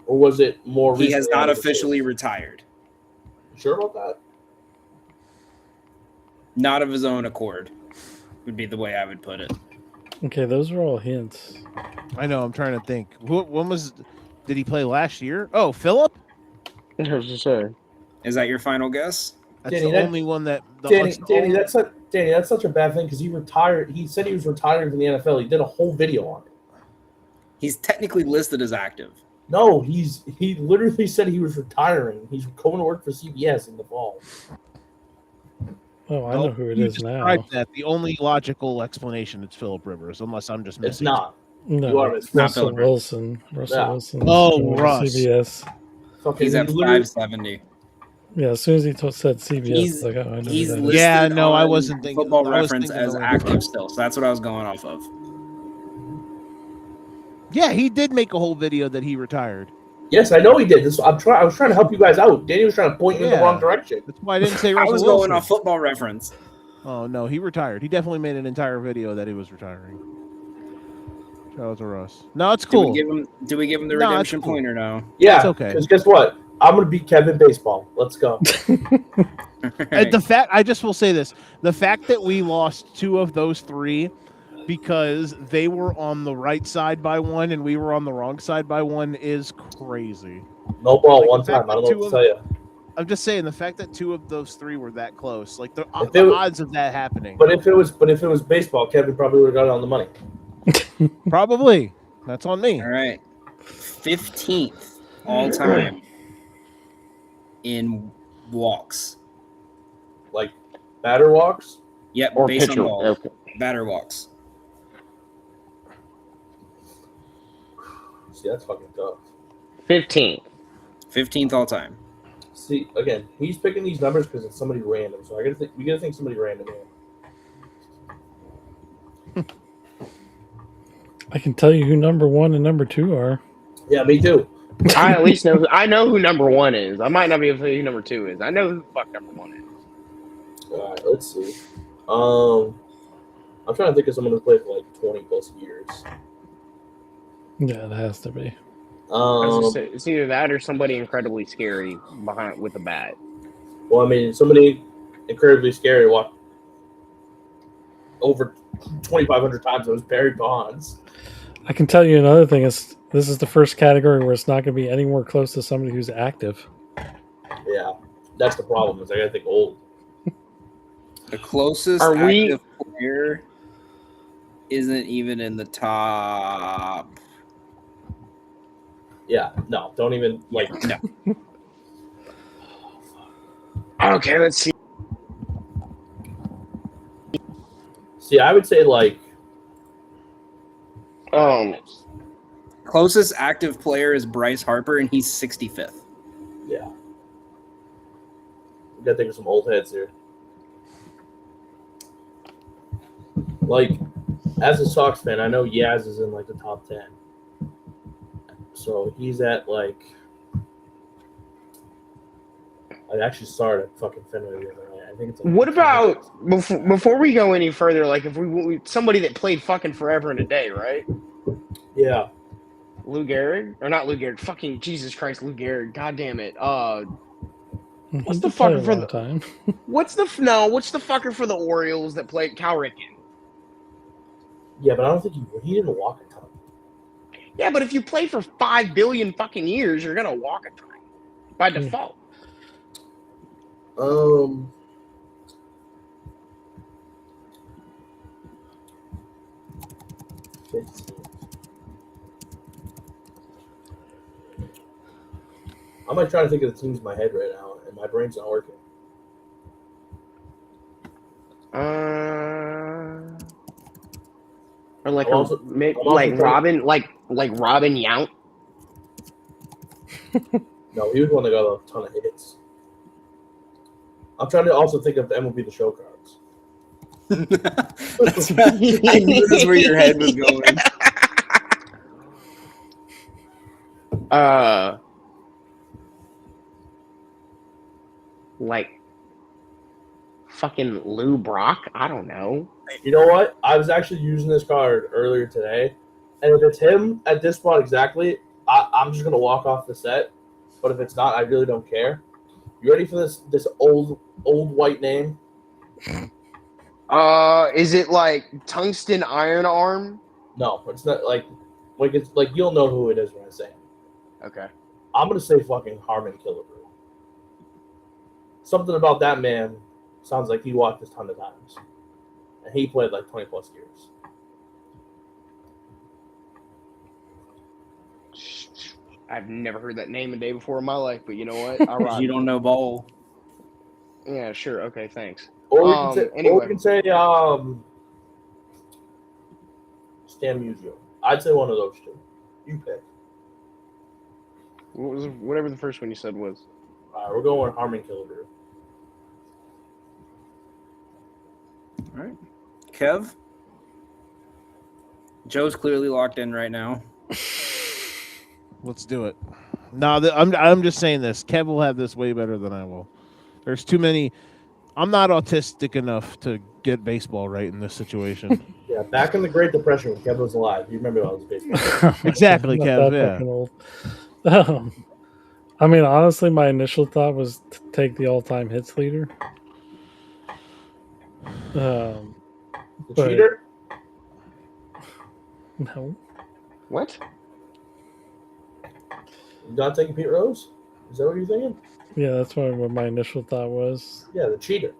or was it more? He has recently not out of the officially team? retired. You sure about that? Not of his own accord, would be the way I would put it. Okay, those are all hints. I know. I'm trying to think. When was? Did he play last year? Oh, Phillip. I was just saying. Is that your final guess? That's Danny, the that- only one that. Danny, that's such a bad thing because he retired. He said he was retiring from the NFL. He did a whole video on it. He's technically listed as active. No, he literally said he was retiring. He's going to work for CBS in the fall. Oh, I know who it you is now. described that. The only logical explanation is Phillip Rivers, unless I'm just missing. It's not. No, You are missing. Russell Not Wilson. Russell Yeah. Wilson. Oh, Russ. CBS. Fucking, He's at literally- 570. Yeah, as soon as he said CBS, He's- it's like, oh, I know He's who that listed is. Yeah, no, I on wasn't thinking- Football I was Reference thinking as the active Rivers. still, so that's what I was going off of. Yeah, he did make a whole video that he retired. Yes, I know he did. I was trying to help you guys out. Danny was trying to point you in the Yeah. wrong direction. That's why I didn't say I Russell was Wilson. going off Football Reference. Oh no, he retired. He definitely made an entire video that he was retiring. Shout out to Russ. No, it's cool. Do we give him the No, it's redemption cool. point or no? Yeah, It's okay. Because guess what? I'm gonna beat Kevin baseball. Let's go. And the fact, I just will say this: the fact that we lost two of those three because they were on the right side by one and we were on the wrong side by one is crazy. No ball Like, one the fact time. I don't that know what to tell you. I'm just saying the fact that two of those three were that close, like the If it was- odds of that happening. But if it was baseball, Kevin probably would have got it on the money. Probably. That's on me. All right. 15th all time in walks. Like batter walks. Yep, Or base on pitcher. ball. Okay. Batter walks. See, that's fucking tough. 15. 15th all time. See, again, he's picking these numbers because it's somebody random. So we gotta think somebody random here. I can tell you who number 1 and number 2 are. Yeah, me too. I at least know. I know who number 1 is. I might not be able to tell you who number 2 is. I know who the fuck number 1 is. All right, let's see. I'm trying to think of someone who played for like 20 plus years. Yeah, it has to be. I was gonna say, it's either that or somebody incredibly scary behind with a bat. Well, I mean, somebody incredibly scary walked over 2,500 times. It was Barry Bonds. I can tell you another thing is this is the first category where it's not going to be anywhere close to somebody who's active. Yeah, that's the problem. Is I gotta think old. The closest Are we- active player isn't even in the top. Yeah, no, don't even like. No. Okay, let's see. See, I would say like Closest active player is Bryce Harper, and he's 65th. yeah. We gotta think of some old heads here. Like, as a Sox fan, I know Yaz is in like the top 10. So he's at like. I actually started at fucking Fenway the other night. I think it's. Like What about before we go any further? Like, if we somebody that played fucking forever and a day, right? Yeah. Lou Gehrig or not Lou Gehrig? Fucking Jesus Christ, Lou Gehrig! God damn it! What's the the play fucker a for long the- time? What's the fucker for the Orioles that played Cal Ripken? Yeah, but I don't think he didn't walk a ton. Yeah, but if you play for 5 billion fucking years, you're gonna walk a ton by Hmm. default. I'm like trying to think of the teams in my head right now, and my brain's not working. Or like I'm also like trying- Robin, like Robin Yount. No, he was one that got a ton of hits. I'm trying to also think of MLB The Show cards. I knew that's where your head was going. Like fucking Lou Brock. I don't know. You know what? I was actually using this card earlier today, and if it's him at this spot exactly, I'm just gonna walk off the set. But if it's not, I really don't care. You ready for this old white name? Is it like Tungsten Iron Arm? No, it's not like it's like you'll know who it is when I say it. Okay. I'm gonna say fucking Harmon Killebrew. Something about that man sounds like he walked a ton of times, and he played like 20 plus years. I've never heard that name a day before in my life, but you know what? All right. You don't know ball. Yeah, sure. Okay, thanks. Or we can say, anyway. Stan Musial. I'd say one of those two. You pick. What was whatever the first one you said was? All right, we're going with Harmon Killebrew. All right. Kev? Joe's clearly locked in right now. Let's do it. No, I'm just saying this. Kev will have this way better than I will. There's too many. I'm not autistic enough to get baseball right in this situation. Yeah, back in the Great Depression when Kev was alive, you remember all this baseball. Exactly, Not Kev. that Yeah. fucking old. I mean, honestly, my initial thought was to take the all-time hits leader. The But- cheater? No. What? You not taking Pete Rose? Is that what you're thinking? Yeah, that's what my initial thought was. Yeah, the cheater.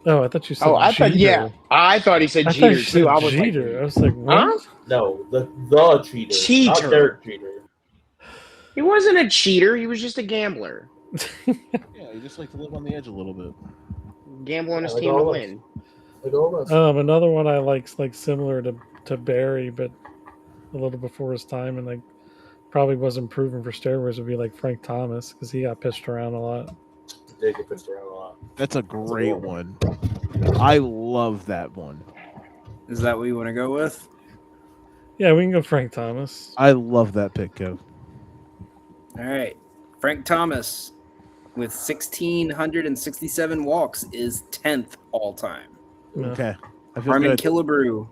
Oh, I thought you said I Jeter. thought yeah. I thought he said I thought Jeter you said too. I was Jeter. like, I was like, what? huh? No, the cheater. Not Cheater. Derek Jeter. He wasn't a cheater. He was just a gambler. Yeah, you just like to live on the edge a little bit. Gamble on his Like team to all of us. win. Like all of us. Another one I like similar to Barry, but a little before his time, and like probably wasn't proven for steroids, would be like Frank Thomas because he got pitched around a lot. Did get pitched around a lot. That's a great one. I love that one. Is that what you want to go with? Yeah, we can go Frank Thomas. I love that pick, Kev. All right. Frank Thomas with 1,667 walks is 10th all time. Yeah. Okay. I feel Harmon good. Killebrew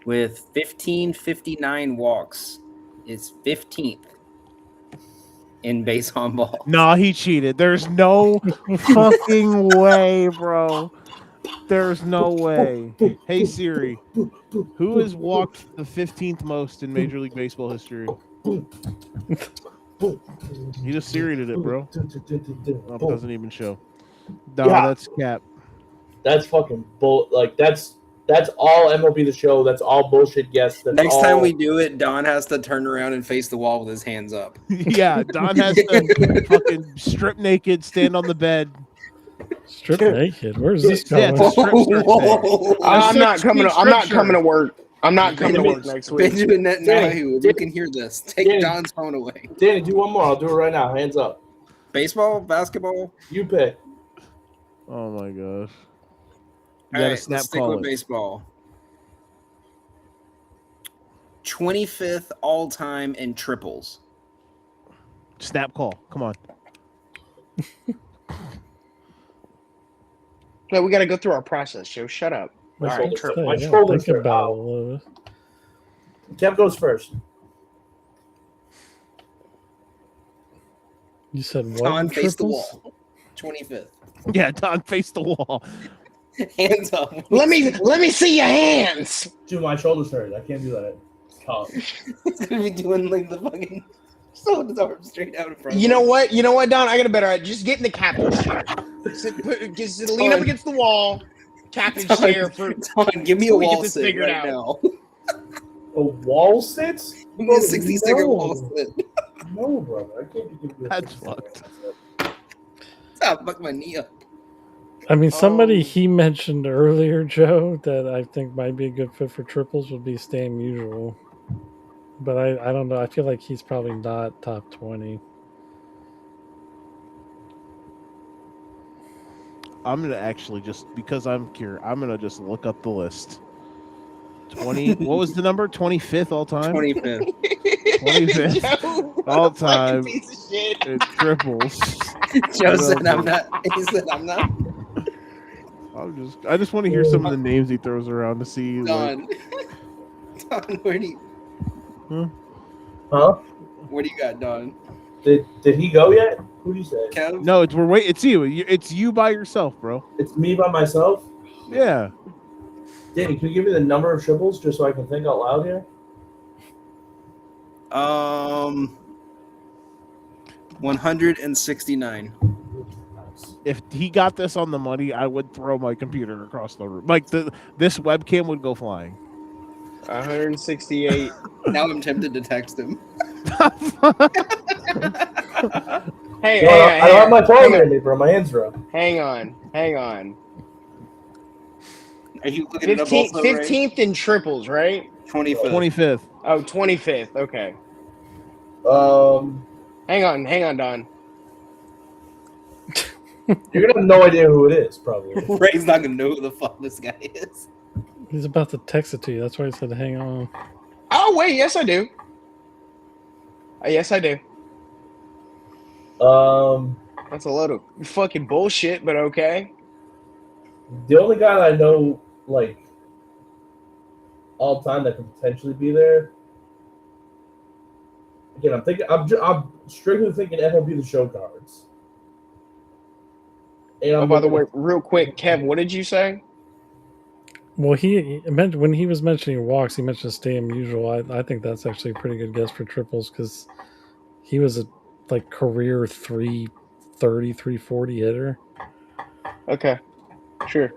with 1,559 walks is 15th in base on ball. No, he cheated. There's no fucking way, bro. There's no way. Hey Siri, who has walked the 15th most in Major League Baseball history? He just Siri'd it, bro. Oh, it doesn't even show. No, Yeah. that's cap. That's fucking bull. Like that's all MLB The Show. That's all bullshit. Yes. That's Next all... time we do it, Don has to turn around and face the wall with his hands up. Yeah, Don has to fucking strip naked, stand on the bed. Strip naked. Where's this Yeah, going? it's a strip search day. I'm not coming. I'm not scripture. coming to work. I'm not coming to work next week. Benjamin Danny, Netanyahu, you can hear this. Take Danny. Don's phone away. Danny, do one more. I'll do it right now. Hands up. Baseball, basketball. You pick. Oh my gosh. You All gotta right, snap let's stick call with it. baseball. 25th all time in triples. Snap call. Come on. No, we got to go through our process, Joe. Shut up. My All right, shoulders true. hurt. My Yeah, shoulders think hurt. about it a Ow. little bit. Kev goes first. You said what? Don face the triples? wall. 25th. Yeah, Don face the wall. Hands up. Let me see your hands. Dude, my shoulders hurt. I can't do that. He's gonna be doing like the fucking throwing his arm straight out in front. You know what? You know what, Don? I got a better idea. Just get in the captain's chair. Just lean up against the wall. Captain's chair for. Don, give me a Till we get wall this sit figured right out. now. A wall sits? Give me a 60-second No. wall sit. No, brother. I can't give you a That's 60-second fucked. wall sit. Stop, fuck my knee up. I mean, somebody he mentioned earlier, Joe, that I think might be a good fit for triples would be Stan Musial. But I don't know. I feel like he's probably not top 20. I'm gonna actually just because I'm curious. I'm gonna just look up the list. 20. What was the number? 25th all time. 25th. 25th Joe, what all a fucking time piece of shit. in triples. Joe said I'm not. He said I'm not. I just want to hear some of the names he throws around to see. Like, Don. Don, where do you Huh? what do you got, Don? Did he go yet? Who do you say? Kev? no, we're wait. It's you. It's you by yourself, bro. It's me by myself. Yeah. Danny, can you give me the number of triples just so I can think out loud here? 169. If he got this on the money, I would throw my computer across the room. Like this webcam would go flying. 168. Now I'm tempted to text him. Hey, No, I don't have my phone hang in me, bro. My hands are up. Hang on. Are you looking it up also, 15th in triples, right? 25th. 25th. Oh, 25th. Okay. Hang on, Don. You're gonna have no idea who it is, probably. Ray's not gonna know who the fuck this guy is. He's about to text it to you. That's why he said, hang on. Oh, wait. Yes, I do. Yes, I do. The That's a load of fucking bullshit, but okay. only guy that I know, like, all time that could potentially be there. Again, I'm strictly thinking MLB The Show cards. And Oh, by the way, real quick, Kev, what did you say? Well, he meant when he was mentioning walks, he mentioned Stan Musial. I think that's actually a pretty good guess for triples because he was a career 330, 340 hitter. Okay, sure.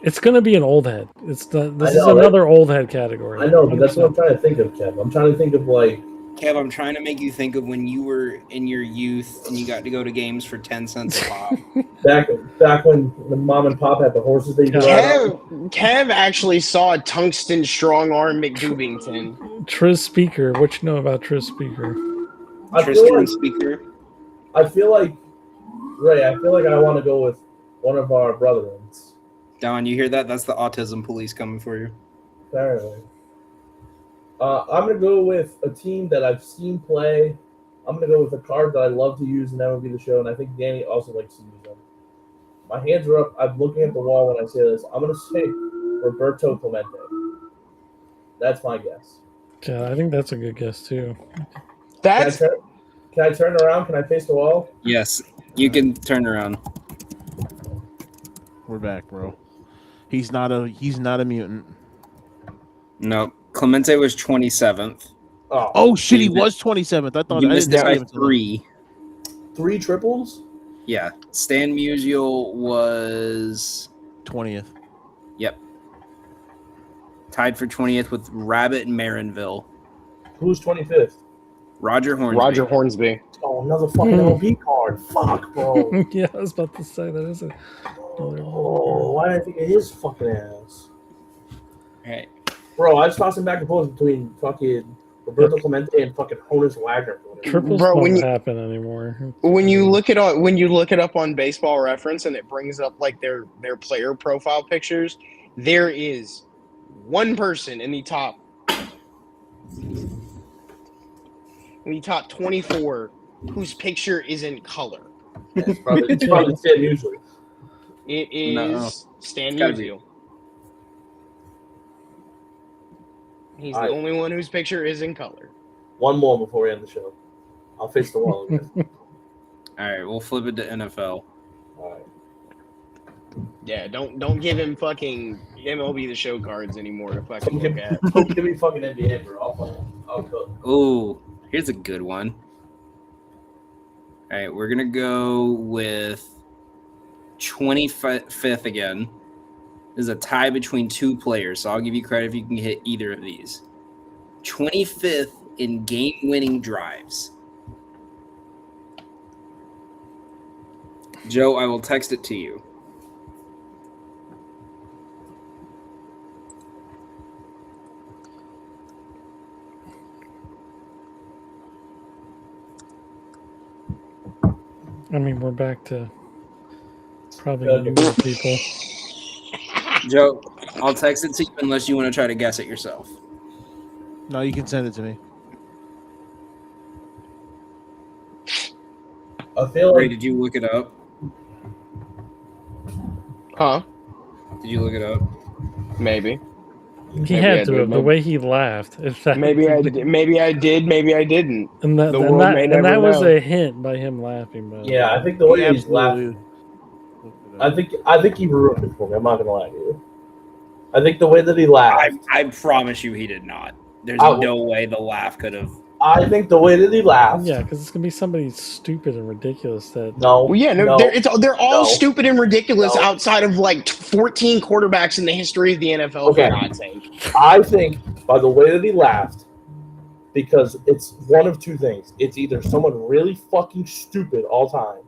It's going to be an old head. This is know, another old head category. I know, but that's what I'm trying to think of, Kev. I'm trying to think of, like... Kev, I'm trying to make you think of when you were in your youth and you got to go to games for 10 cents a pop. back when mom and pop had the horses they Kev actually saw Tungsten Strong Arm McDoobington. Triz Speaker. What you know about Triz Speaker? Tristan Speaker. I feel like, Ray, I want to go with one of our brethrens. Don, you hear that? That's the autism police coming for you. Apparently. I'm going to go with a team that I've seen play. I'm going to go with a card that I love to use, and that would be the show. And I think Danny also likes to use them. My hands are up. I'm looking at the wall when I say this. I'm going to say Roberto Clemente. That's my guess. Yeah, I think that's a good guess, too. Can I turn around? Can I face the wall? Yes, you can turn around. We're back, bro. He's not a mutant. No, Clemente was 27th. Oh shit, he was 27th. I thought You I missed didn't it see by him. 3. 3 triples? Yeah, Stan Musial was 20th. Yep. Tied for 20th with Rabbit and Marinville. Who's 25th? Roger Hornsby. Roger Hornsby. Oh, another fucking MLB card. Fuck, bro. Yeah, I was about to say that is it. Oh, why did I think of his fucking ass? Right. Bro, I was tossing back and forth between fucking Roberto Clemente and fucking Honus Wagner. Triples Bro, don't happen anymore. When you look it up on Baseball Reference and it brings up like their player profile pictures, there is one person in the top 24 whose picture is in color. It's probably Stan Musial. It is No. Stan It's gotta be. Musial. He's the only one whose picture is in color. One more before we end the show. I'll face the wall again. All right, we'll flip it to NFL. All right. Yeah, don't give him fucking MLB The Show cards anymore to fucking look at. Don't give me fucking NBA, bro. I'll cook. Ooh, here's a good one. All right, we're gonna go with 25th again. This is a tie between 2 players, so I'll give you credit if you can hit either of these. 25th in game-winning drives. Joe, I will text it to you. I mean, we're back to probably normal people. Joe, I'll text it to you unless you want to try to guess it yourself. No, you can send it to me. I feel Ray, like did you look it up? Huh? Did you look it up? Maybe. He Maybe had I to did, have. The maybe. way he laughed. Maybe I did. Maybe I did. Maybe I didn't. And that, The and world that, may and never that was know. a hint by him laughing. But I think the way He that he's laughing. absolutely looked it up. I think he ruined it for me. I'm not gonna lie to you. I think the way that he laughed. I promise you he did not. There's I will- no way the laugh could have. I think the way that he laughed. yeah, because it's gonna be somebody stupid and ridiculous that. No. Well, yeah, no, they're all No. stupid and ridiculous No. outside of like 14 quarterbacks in the history of the NFL. Okay. For God's sake. I think by the way that he laughed, because it's one of two things. It's either someone really fucking stupid all time,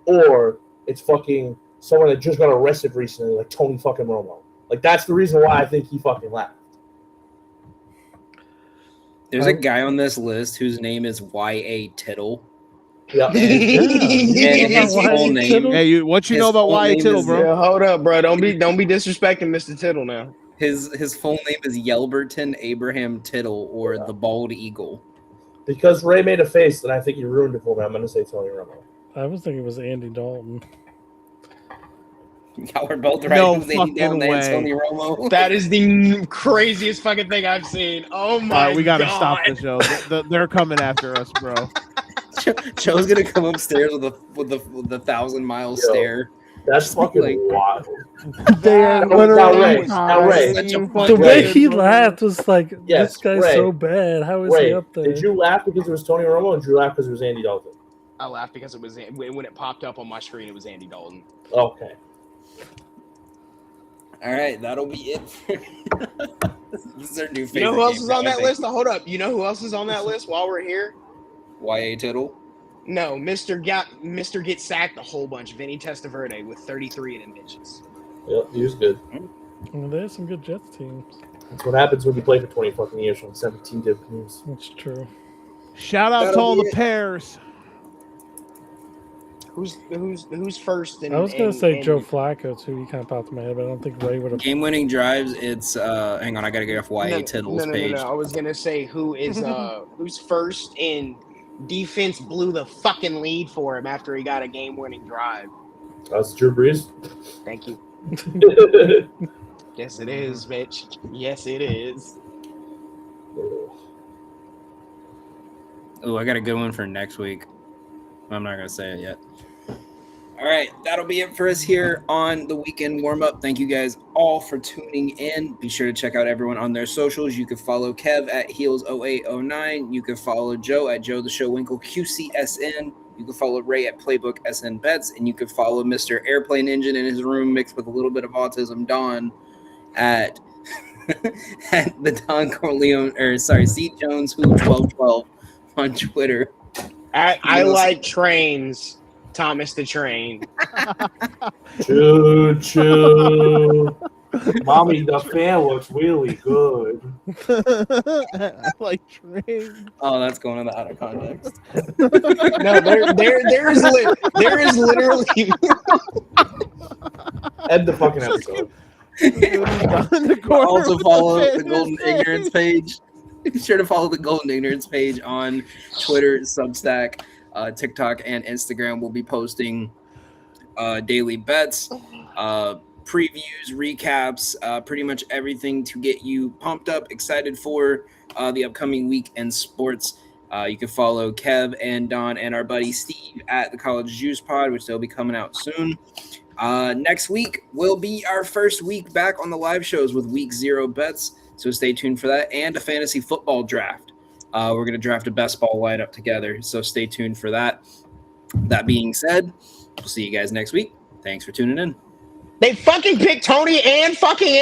or it's fucking someone that just got arrested recently, like Tony fucking Romo. Like that's the reason why I think he fucking laughed. There's a guy on this list whose name is Y.A. Tittle. Yeah. And his full name. Hey, what you His know about full Wyatt name Tittle, is- bro? Yeah, hold up, bro. Don't be disrespecting Mr. Tittle now. His full name is Yelberton Abraham Tittle, or the Bald Eagle. Because Ray made a face, and I think he ruined it for me. I'm going to say Tony Romo. I was thinking it was Andy Dalton. Y'all were both right. No It was Andy fucking Dalton and way. Tony Romo. That is the craziest fucking thing I've seen. Oh my We gotta God. stop the show. They're coming after us, bro. Joe's gonna come upstairs with the 1,000-mile stare. That's fucking Like- wild. They are Now, literally Ray. Such a you fun The way Ray. he laughed was like, Yes, this guy's Ray. so bad. How is Ray, he up there? did you laugh because it was Tony Romo, or did you laugh because it was Andy Dalton? I laughed because it was when it popped up on my screen. It was Andy Dalton. Okay. All right, that'll be it. This is our new favorite. You know who else game is on now, I that think. list? Hold up. You know who else is on that list while we're here? Y.A. Tittle. No, Mr. Gets sacked a whole bunch. Vinny Testaverde with 33 inventions. Yep, he was good. Well, there's some good Jets teams. That's what happens when you play for 20 fucking years from 17 different teams. That's true. Shout out to That'll all be the it. pairs. Who's first? I was gonna say Joe Flacco too. He kind of popped in my head, but I don't think Ray would have. Game-winning drives. It's hang on, I gotta get off Y.A. Tittle's page. No. I was gonna say who is who's first in defense blew the fucking lead for him after he got a game-winning drive. That's Drew Brees. Thank you. Yes, it is, bitch. Yes, it is. Oh, I got a good one for next week. I'm not gonna say it yet. All right, that'll be it for us here on the weekend warm-up. Thank you guys all for tuning in. Be sure to check out everyone on their socials. You can follow Kev at Heels0809. You can follow Joe at Joe the Show Winkle QCSN. You can follow Ray at Playbook SN Bets, and you can follow Mr. Airplane Engine in his room mixed with a little bit of autism, Don, at at the Don Corleone, or sorry, C Jones Who 1212 on Twitter. I like trains. Thomas the Train. Choo choo. Mommy, the fan looks really good. I like trains. Oh, that's going on the out of context. No, there is literally End the fucking episode. Also follow the Golden Ignorance page. Be sure to follow the Golden Ignorance page on Twitter, Substack, TikTok, and Instagram. We'll be posting daily bets, previews, recaps, pretty much everything to get you pumped up, excited for the upcoming week in sports. You can follow Kev and Don and our buddy Steve at the College Juice Pod, which they'll be coming out soon. Next week will be our first week back on the live shows with week 0 bets. So stay tuned for that, and a fantasy football draft. We're going to draft a best ball lineup together, so stay tuned for that. That being said, we'll see you guys next week. Thanks for tuning in. they fucking picked Tony and fucking